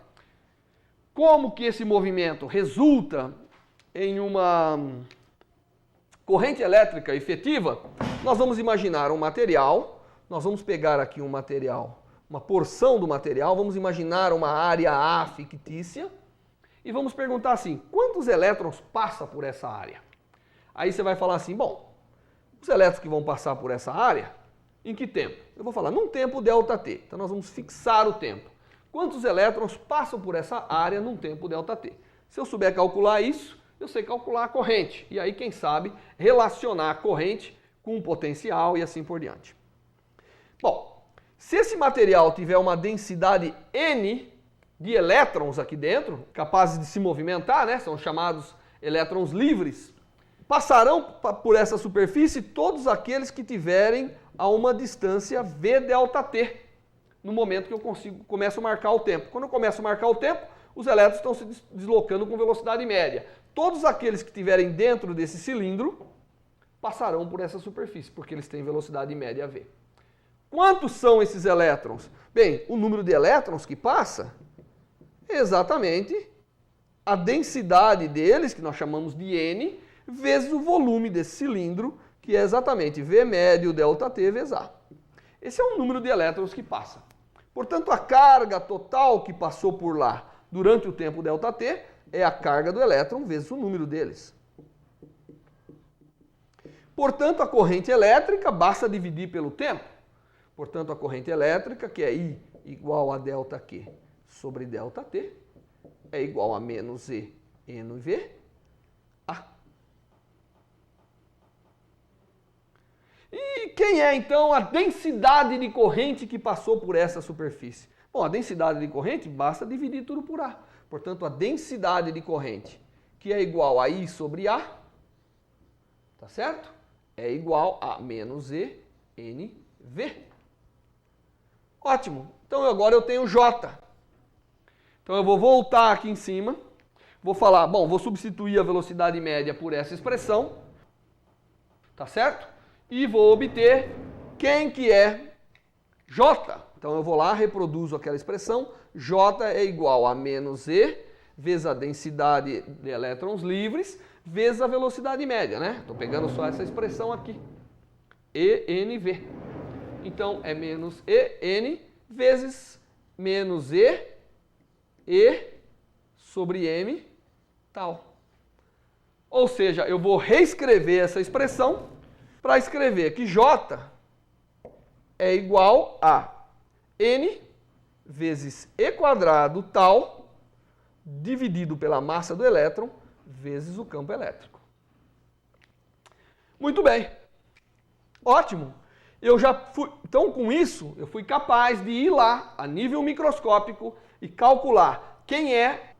como que esse movimento resulta em uma corrente elétrica efetiva, nós vamos imaginar um material, nós vamos pegar aqui um material, uma porção do material, vamos imaginar uma área A fictícia e vamos perguntar assim, quantos elétrons passam por essa área? Aí você vai falar assim, bom, os elétrons que vão passar por essa área, em que tempo? Eu vou falar, num tempo ΔT, então nós vamos fixar o tempo. Quantos elétrons passam por essa área num tempo ΔT? Se eu souber calcular isso, eu sei calcular a corrente, e aí quem sabe relacionar a corrente com o potencial e assim por diante. Bom, se esse material tiver uma densidade N de elétrons aqui dentro, capazes de se movimentar, né? São chamados elétrons livres, passarão por essa superfície todos aqueles que tiverem a uma distância V∆T, no momento que eu começo a marcar o tempo. Quando eu começo a marcar o tempo, os elétrons estão se deslocando com velocidade média. Todos aqueles que estiverem dentro desse cilindro passarão por essa superfície, porque eles têm velocidade média v. Quantos são esses elétrons? Bem, o número de elétrons que passa é exatamente a densidade deles, que nós chamamos de N, vezes o volume desse cilindro, que é exatamente V médio ΔT vezes A. Esse é o número de elétrons que passa. Portanto, a carga total que passou por lá durante o tempo ΔT é a carga do elétron vezes o número deles. Portanto, a corrente elétrica basta dividir pelo tempo. Portanto, a corrente elétrica, que é I igual a ΔQ sobre ΔT, é igual a menos E NV A. E quem é, então, a densidade de corrente que passou por essa superfície? Bom, a densidade de corrente basta dividir tudo por A. Portanto, a densidade de corrente, que é igual a I sobre A, tá certo? É igual a menos E NV. Ótimo. Então, agora eu tenho J. Então, eu vou voltar aqui em cima. Vou falar, bom, vou substituir a velocidade média por essa expressão. Tá certo? E vou obter quem que é J. Então, eu vou lá, reproduzo aquela expressão. J é igual a menos E vezes a densidade de elétrons livres vezes a velocidade média, né? Estou pegando só essa expressão aqui. ENV. Então, é menos EN vezes menos E sobre M tal. Ou seja, eu vou reescrever essa expressão para escrever que J é igual a N vezes E quadrado tal dividido pela massa do elétron vezes o campo elétrico. Muito bem. Ótimo. Então, com isso, eu fui capaz de ir lá a nível microscópico e calcular quem é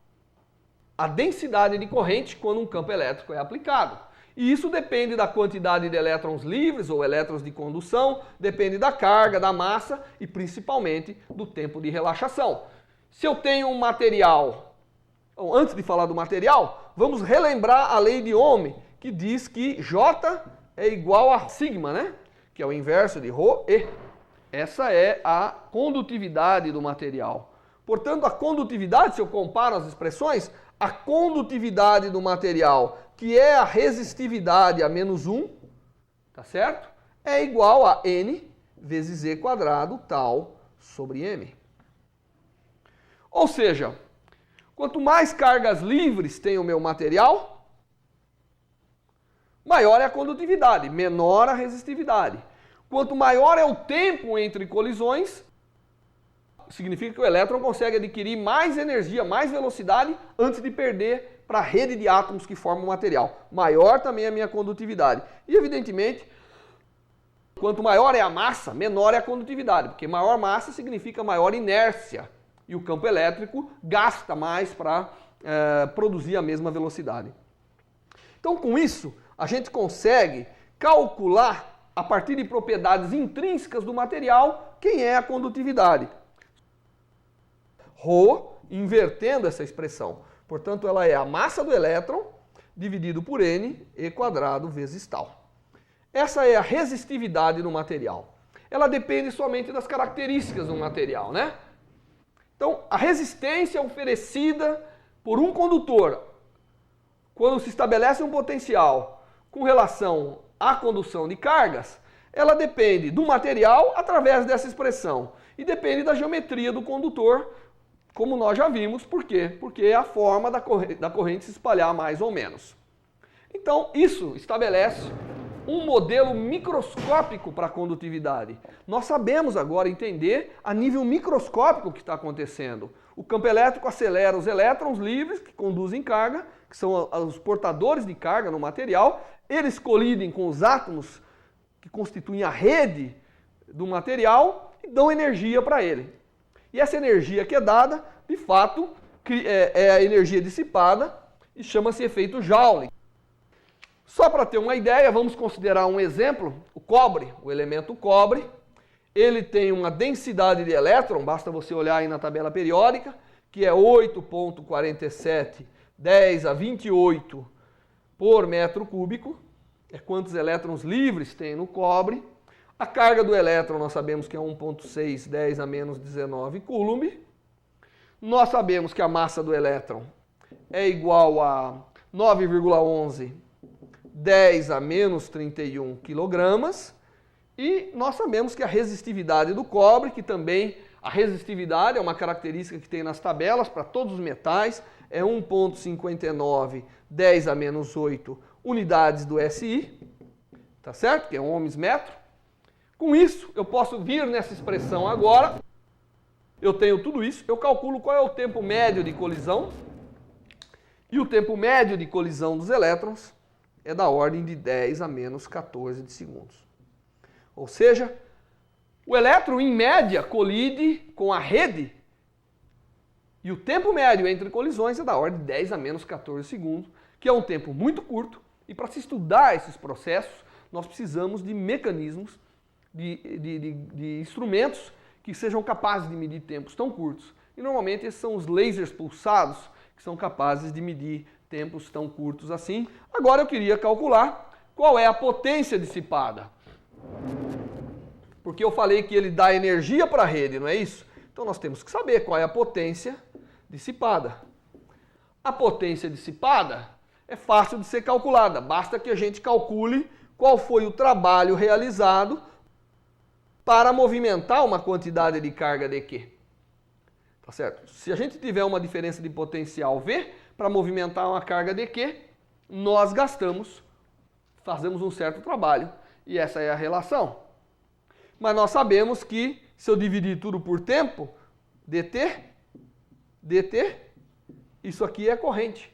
a densidade de corrente quando um campo elétrico é aplicado. E isso depende da quantidade de elétrons livres ou elétrons de condução, depende da carga, da massa e principalmente do tempo de relaxação. Se eu tenho um material, antes de falar do material, vamos relembrar a lei de Ohm, que diz que J é igual a sigma, né? Que é o inverso de ρe. Essa é a condutividade do material. Portanto, a condutividade, se eu comparo as expressões, a condutividade do material, que é a resistividade a menos 1, tá certo? É igual a N vezes E quadrado tal sobre M. Ou seja, quanto mais cargas livres tem o meu material, maior é a condutividade, menor a resistividade. Quanto maior é o tempo entre colisões, significa que o elétron consegue adquirir mais energia, mais velocidade, antes de perder para a rede de átomos que formam o material. Maior também é a minha condutividade. E, evidentemente, quanto maior é a massa, menor é a condutividade, porque maior massa significa maior inércia. E o campo elétrico gasta mais para produzir a mesma velocidade. Então, com isso, a gente consegue calcular, a partir de propriedades intrínsecas do material, quem é a condutividade. Rho, invertendo essa expressão. Portanto, ela é a massa do elétron dividido por N, E quadrado vezes tal. Essa é a resistividade do material. Ela depende somente das características do material, né? Então, a resistência oferecida por um condutor, quando se estabelece um potencial com relação à condução de cargas, ela depende do material através dessa expressão e depende da geometria do condutor, como nós já vimos. Por quê? Porque é a forma da corrente se espalhar mais ou menos. Então, isso estabelece um modelo microscópico para a condutividade. Nós sabemos agora entender a nível microscópico o que está acontecendo. O campo elétrico acelera os elétrons livres que conduzem carga, que são os portadores de carga no material. Eles colidem com os átomos que constituem a rede do material e dão energia para ele. E essa energia que é dada, de fato, é a energia dissipada e chama-se efeito Joule. Só para ter uma ideia, vamos considerar um exemplo, o cobre, o elemento cobre. Ele tem uma densidade de elétron, basta você olhar aí na tabela periódica, que é 8,47 10 a 28 por metro cúbico, é quantos elétrons livres tem no cobre. A carga do elétron nós sabemos que é 1,6 10 a menos 19 coulomb. Nós sabemos que a massa do elétron é igual a 9,11 10 a menos 31 quilogramas. E nós sabemos que a resistividade do cobre, que também a resistividade é uma característica que tem nas tabelas para todos os metais, é 1,59 10 a menos 8 unidades do SI, tá certo? Que é ohms metro. Com isso, eu posso vir nessa expressão agora, eu tenho tudo isso, eu calculo qual é o tempo médio de colisão, e o tempo médio de colisão dos elétrons é da ordem de 10 a menos 14 de segundos. Ou seja, o elétron, em média, colide com a rede e o tempo médio entre colisões é da ordem de 10 a menos 14 segundos, que é um tempo muito curto, e para se estudar esses processos, nós precisamos de mecanismos, de instrumentos que sejam capazes de medir tempos tão curtos. E normalmente esses são os lasers pulsados, que são capazes de medir tempos tão curtos assim. Agora eu queria calcular qual é a potência dissipada. Porque eu falei que ele dá energia para a rede, não é isso? Então nós temos que saber qual é a potência dissipada. A potência dissipada é fácil de ser calculada, basta que a gente calcule qual foi o trabalho realizado para movimentar uma quantidade de carga de Q. Tá certo? Se a gente tiver uma diferença de potencial V, para movimentar uma carga de Q, nós fazemos um certo trabalho. E essa é a relação. Mas nós sabemos que, se eu dividir tudo por tempo, dt, isso aqui é corrente.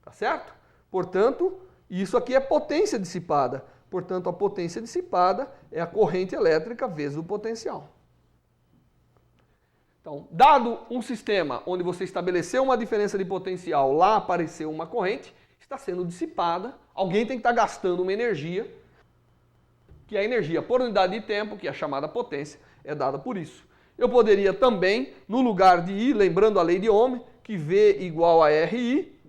Tá certo? Portanto, isso aqui é potência dissipada. Portanto, a potência dissipada é a corrente elétrica vezes o potencial. Então, dado um sistema onde você estabeleceu uma diferença de potencial, lá apareceu uma corrente, está sendo dissipada, alguém tem que estar gastando uma energia, que a energia por unidade de tempo, que é a chamada potência, é dada por isso. Eu poderia também, no lugar de I, lembrando a lei de Ohm, que V igual a RI,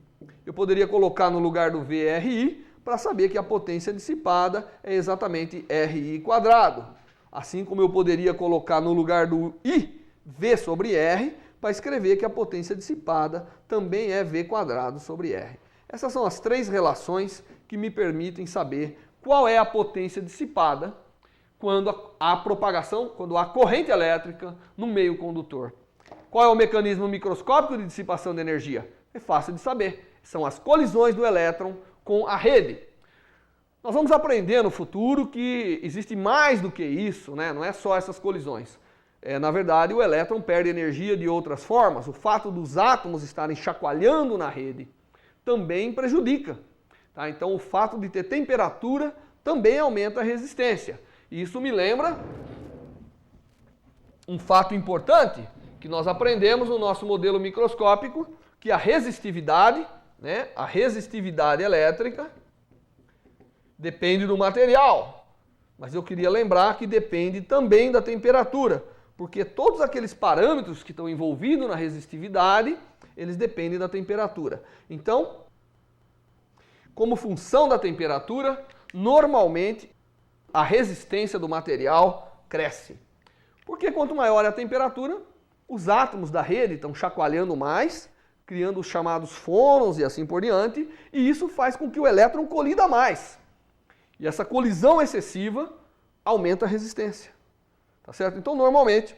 eu poderia colocar no lugar do V RI, para saber que a potência dissipada é exatamente RI quadrado. Assim como eu poderia colocar no lugar do I, V sobre R, para escrever que a potência dissipada também é V quadrado sobre R. Essas são as três relações que me permitem saber qual é a potência dissipada quando há propagação, quando há corrente elétrica no meio condutor. Qual é o mecanismo microscópico de dissipação de energia? É fácil de saber. São as colisões do elétron com a rede. Nós vamos aprender no futuro que existe mais do que isso, né? Não é só essas colisões. Na verdade, o elétron perde energia de outras formas. O fato dos átomos estarem chacoalhando na rede também prejudica. Tá? Então, o fato de ter temperatura também aumenta a resistência. E isso me lembra um fato importante que nós aprendemos no nosso modelo microscópico, que a resistividade, né, a resistividade elétrica depende do material. Mas eu queria lembrar que depende também da temperatura, porque todos aqueles parâmetros que estão envolvidos na resistividade, eles dependem da temperatura. Então, como função da temperatura, normalmente a resistência do material cresce. Porque quanto maior é a temperatura, os átomos da rede estão chacoalhando mais, criando os chamados fônons e assim por diante, e isso faz com que o elétron colida mais. E essa colisão excessiva aumenta a resistência. Tá certo? Então, normalmente,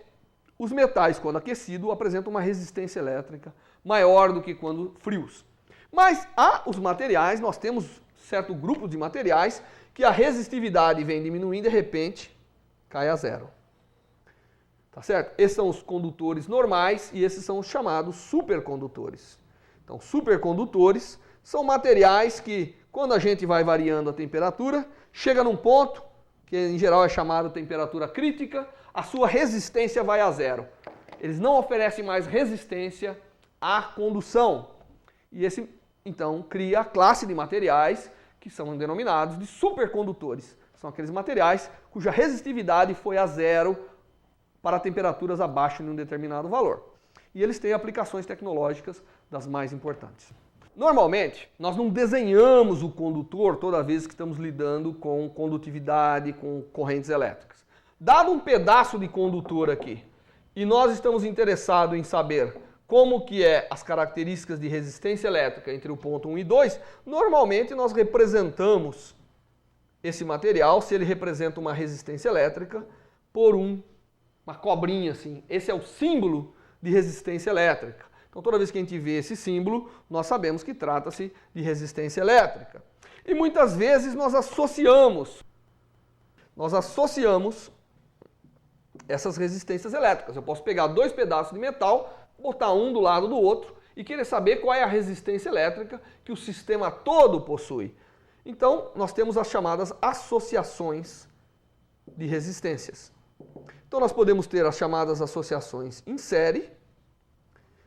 os metais, quando aquecidos, apresentam uma resistência elétrica maior do que quando frios. Mas há os materiais, nós temos certo grupo de materiais que a resistividade vem diminuindo e de repente cai a zero. Tá certo? Esses são os condutores normais e esses são os chamados supercondutores. Então, supercondutores são materiais que, quando a gente vai variando a temperatura, chega num ponto, que em geral é chamado temperatura crítica, a sua resistência vai a zero. Eles não oferecem mais resistência à condução. E esse, então, cria a classe de materiais que são denominados de supercondutores. São aqueles materiais cuja resistividade foi a zero para temperaturas abaixo de um determinado valor. E eles têm aplicações tecnológicas das mais importantes. Normalmente, nós não desenhamos o condutor toda vez que estamos lidando com condutividade, com correntes elétricas. Dado um pedaço de condutor aqui, e nós estamos interessados em saber como que é as características de resistência elétrica entre o ponto 1 e 2, normalmente nós representamos esse material, se ele representa uma resistência elétrica, por uma cobrinha assim. Esse é o símbolo de resistência elétrica. Então, toda vez que a gente vê esse símbolo, nós sabemos que trata-se de resistência elétrica. E muitas vezes nós associamos essas resistências elétricas. Eu posso pegar dois pedaços de metal, botar um do lado do outro e querer saber qual é a resistência elétrica que o sistema todo possui. Então, nós temos as chamadas associações de resistências. Então, nós podemos ter as chamadas associações em série.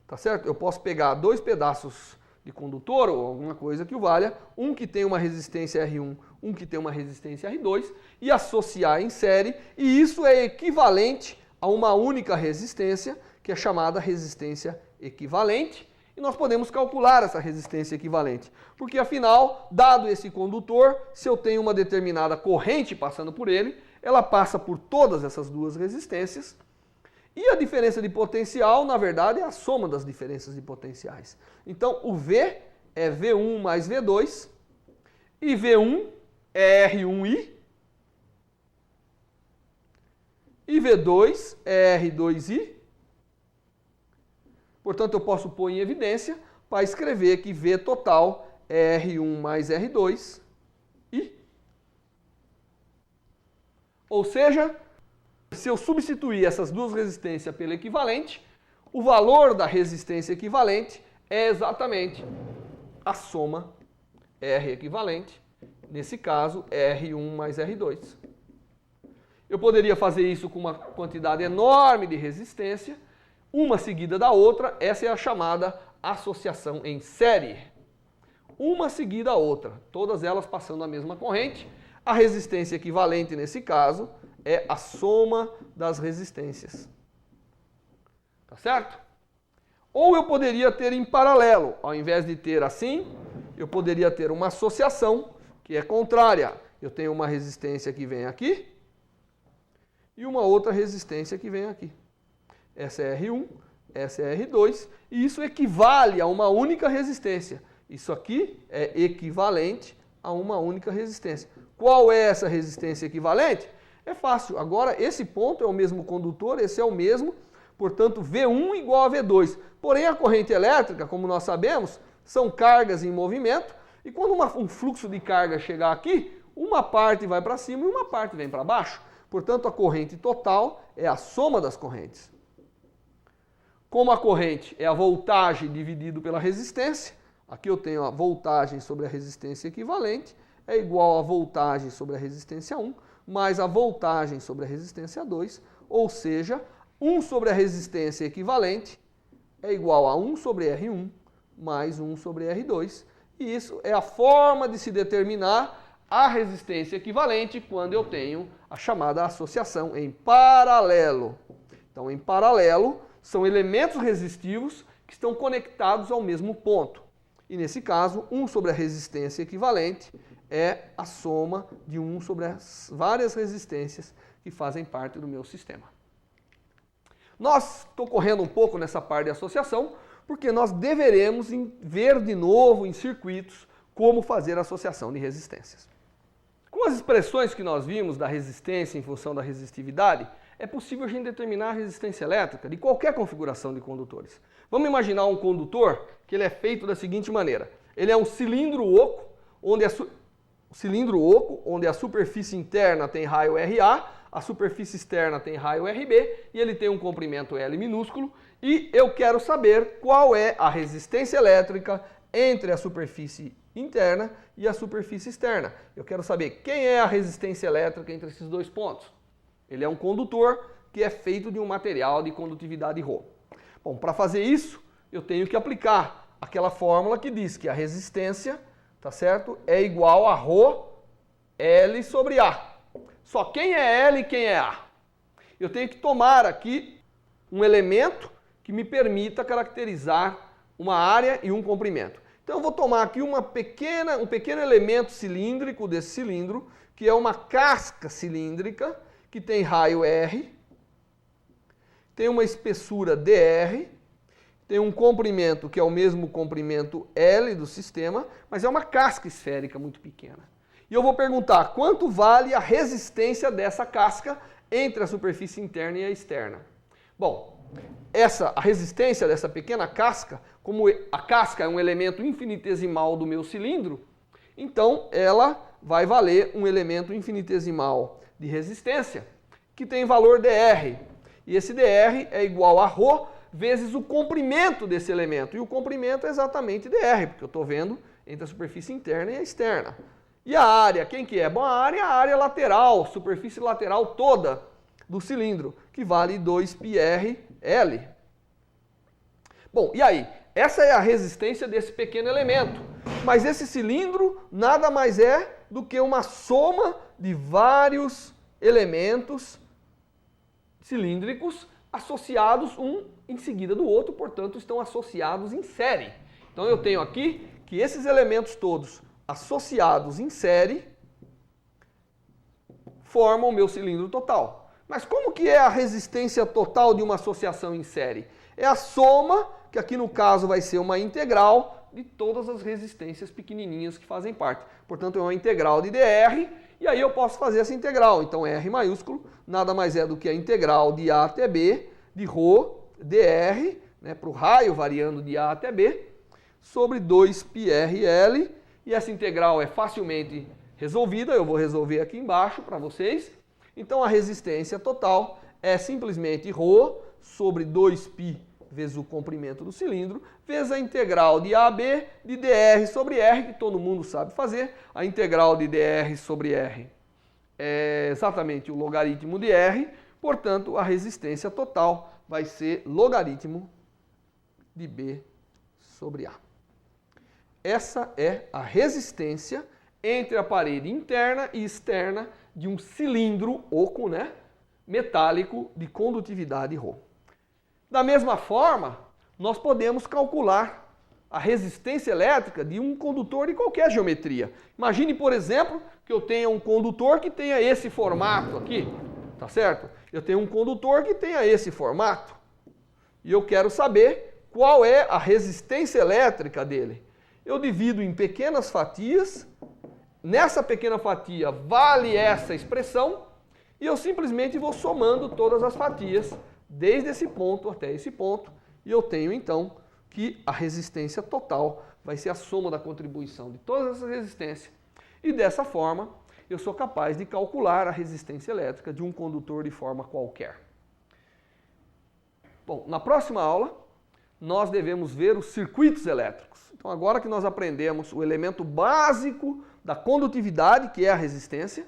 Tá certo? Eu posso pegar dois pedaços de condutor ou alguma coisa que o valha, um que tem uma resistência R1, um que tem uma resistência R2, e associar em série, e isso é equivalente a uma única resistência, que é chamada resistência equivalente, e nós podemos calcular essa resistência equivalente, porque afinal, dado esse condutor, se eu tenho uma determinada corrente passando por ele, ela passa por todas essas duas resistências. E a diferença de potencial, na verdade, é a soma das diferenças de potenciais. Então, o V é V1 mais V2, e V1 é R1I, e V2 é R2I. Portanto, eu posso pôr em evidência para escrever que V total é R1 mais R2I. Ou seja, se eu substituir essas duas resistências pela equivalente, o valor da resistência equivalente é exatamente a soma R equivalente, nesse caso R1 mais R2. Eu poderia fazer isso com uma quantidade enorme de resistência, uma seguida da outra, essa é a chamada associação em série. Uma seguida a outra, todas elas passando a mesma corrente. A resistência equivalente nesse caso é a soma das resistências. Tá certo? Ou eu poderia ter em paralelo, ao invés de ter assim, eu poderia ter uma associação que é contrária. Eu tenho uma resistência que vem aqui e uma outra resistência que vem aqui. Essa é R1, essa é R2, e isso equivale a uma única resistência. Isso aqui é equivalente a uma única resistência. Qual é essa resistência equivalente? É fácil. Agora, esse ponto é o mesmo condutor, esse é o mesmo, portanto, V1 igual a V2. Porém, a corrente elétrica, como nós sabemos, são cargas em movimento, e quando um fluxo de carga chegar aqui, uma parte vai para cima e uma parte vem para baixo. Portanto, a corrente total é a soma das correntes. Como a corrente é a voltagem dividido pela resistência, aqui eu tenho a voltagem sobre a resistência equivalente, é igual a voltagem sobre a resistência 1, mais a voltagem sobre a resistência 2, ou seja, 1 sobre a resistência equivalente é igual a 1 sobre R1 mais 1 sobre R2. E isso é a forma de se determinar a resistência equivalente quando eu tenho a chamada associação em paralelo. Então, em paralelo, são elementos resistivos que estão conectados ao mesmo ponto. E nesse caso, 1 sobre a resistência equivalente é a soma de 1 sobre as várias resistências que fazem parte do meu sistema. Estou correndo um pouco nessa parte de associação, porque nós deveremos ver de novo em circuitos como fazer a associação de resistências. Com as expressões que nós vimos da resistência em função da resistividade, é possível a gente determinar a resistência elétrica de qualquer configuração de condutores. Vamos imaginar um condutor que ele é feito da seguinte maneira. Ele é um cilindro oco, onde a superfície interna tem raio RA, a superfície externa tem raio RB, e ele tem um comprimento L minúsculo, e eu quero saber qual é a resistência elétrica entre a superfície interna e a superfície externa. Eu quero saber quem é a resistência elétrica entre esses dois pontos. Ele é um condutor que é feito de um material de condutividade ρ. Bom, para fazer isso, eu tenho que aplicar aquela fórmula que diz que a resistência, tá certo, é igual a ρ L sobre A. Só quem é L e quem é A? Eu tenho que tomar aqui um elemento que me permita caracterizar uma área e um comprimento. Então eu vou tomar aqui um pequeno elemento cilíndrico desse cilindro, que é uma casca cilíndrica, que tem raio R, tem uma espessura dr, tem um comprimento que é o mesmo comprimento L do sistema, mas é uma casca esférica muito pequena. E eu vou perguntar quanto vale a resistência dessa casca entre a superfície interna e a externa. Bom, a resistência dessa pequena casca, como a casca é um elemento infinitesimal do meu cilindro, então ela vai valer um elemento infinitesimal de resistência, que tem valor dr. E esse dr é igual a ρ vezes o comprimento desse elemento. E o comprimento é exatamente dr, porque eu estou vendo entre a superfície interna e a externa. E a área, quem que é? Bom, a área lateral, superfície lateral toda do cilindro, que vale 2πrL. Bom, e aí? Essa é a resistência desse pequeno elemento. Mas esse cilindro nada mais é do que uma soma de vários elementos cilíndricos associados um em seguida do outro, portanto, estão associados em série. Então eu tenho aqui que esses elementos todos associados em série formam o meu cilindro total. Mas como que é a resistência total de uma associação em série? É a soma, que aqui no caso vai ser uma integral de todas as resistências pequenininhas que fazem parte. Portanto, é uma integral de dr, e aí eu posso fazer essa integral. Então, R maiúsculo nada mais é do que a integral de A até B, de ρ dr, né, para o raio variando de A até B, sobre 2πrL, e essa integral é facilmente resolvida, eu vou resolver aqui embaixo para vocês. Então a resistência total é simplesmente ρ sobre 2π vezes o comprimento do cilindro, vezes a integral de AB de dr sobre R, que todo mundo sabe fazer. A integral de dr sobre R é exatamente o logaritmo de R, portanto a resistência total vai ser logaritmo de B sobre A. Essa é a resistência entre a parede interna e externa de um cilindro oco, né, metálico de condutividade ρ. Da mesma forma, nós podemos calcular a resistência elétrica de um condutor de qualquer geometria. Imagine, por exemplo, que eu tenha um condutor que tenha esse formato aqui, tá certo? Eu tenho um condutor que tenha esse formato e eu quero saber qual é a resistência elétrica dele. Eu divido em pequenas fatias, nessa pequena fatia vale essa expressão e eu simplesmente vou somando todas as fatias desde esse ponto até esse ponto e eu tenho então que a resistência total vai ser a soma da contribuição de todas essas resistências e dessa forma eu sou capaz de calcular a resistência elétrica de um condutor de forma qualquer. Bom, na próxima aula nós devemos ver os circuitos elétricos. Então agora que nós aprendemos o elemento básico da condutividade, que é a resistência,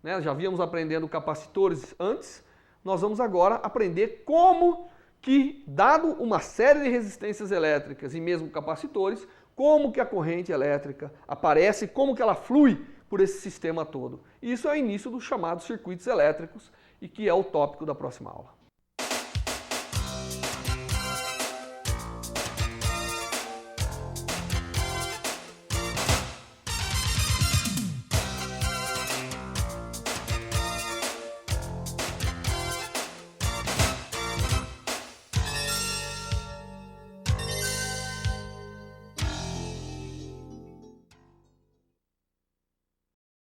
né? Já havíamos aprendendo capacitores antes, nós vamos agora aprender como que, dado uma série de resistências elétricas e mesmo capacitores, como que a corrente elétrica aparece, como que ela flui por esse sistema todo. Isso é o início dos chamados circuitos elétricos e que é o tópico da próxima aula.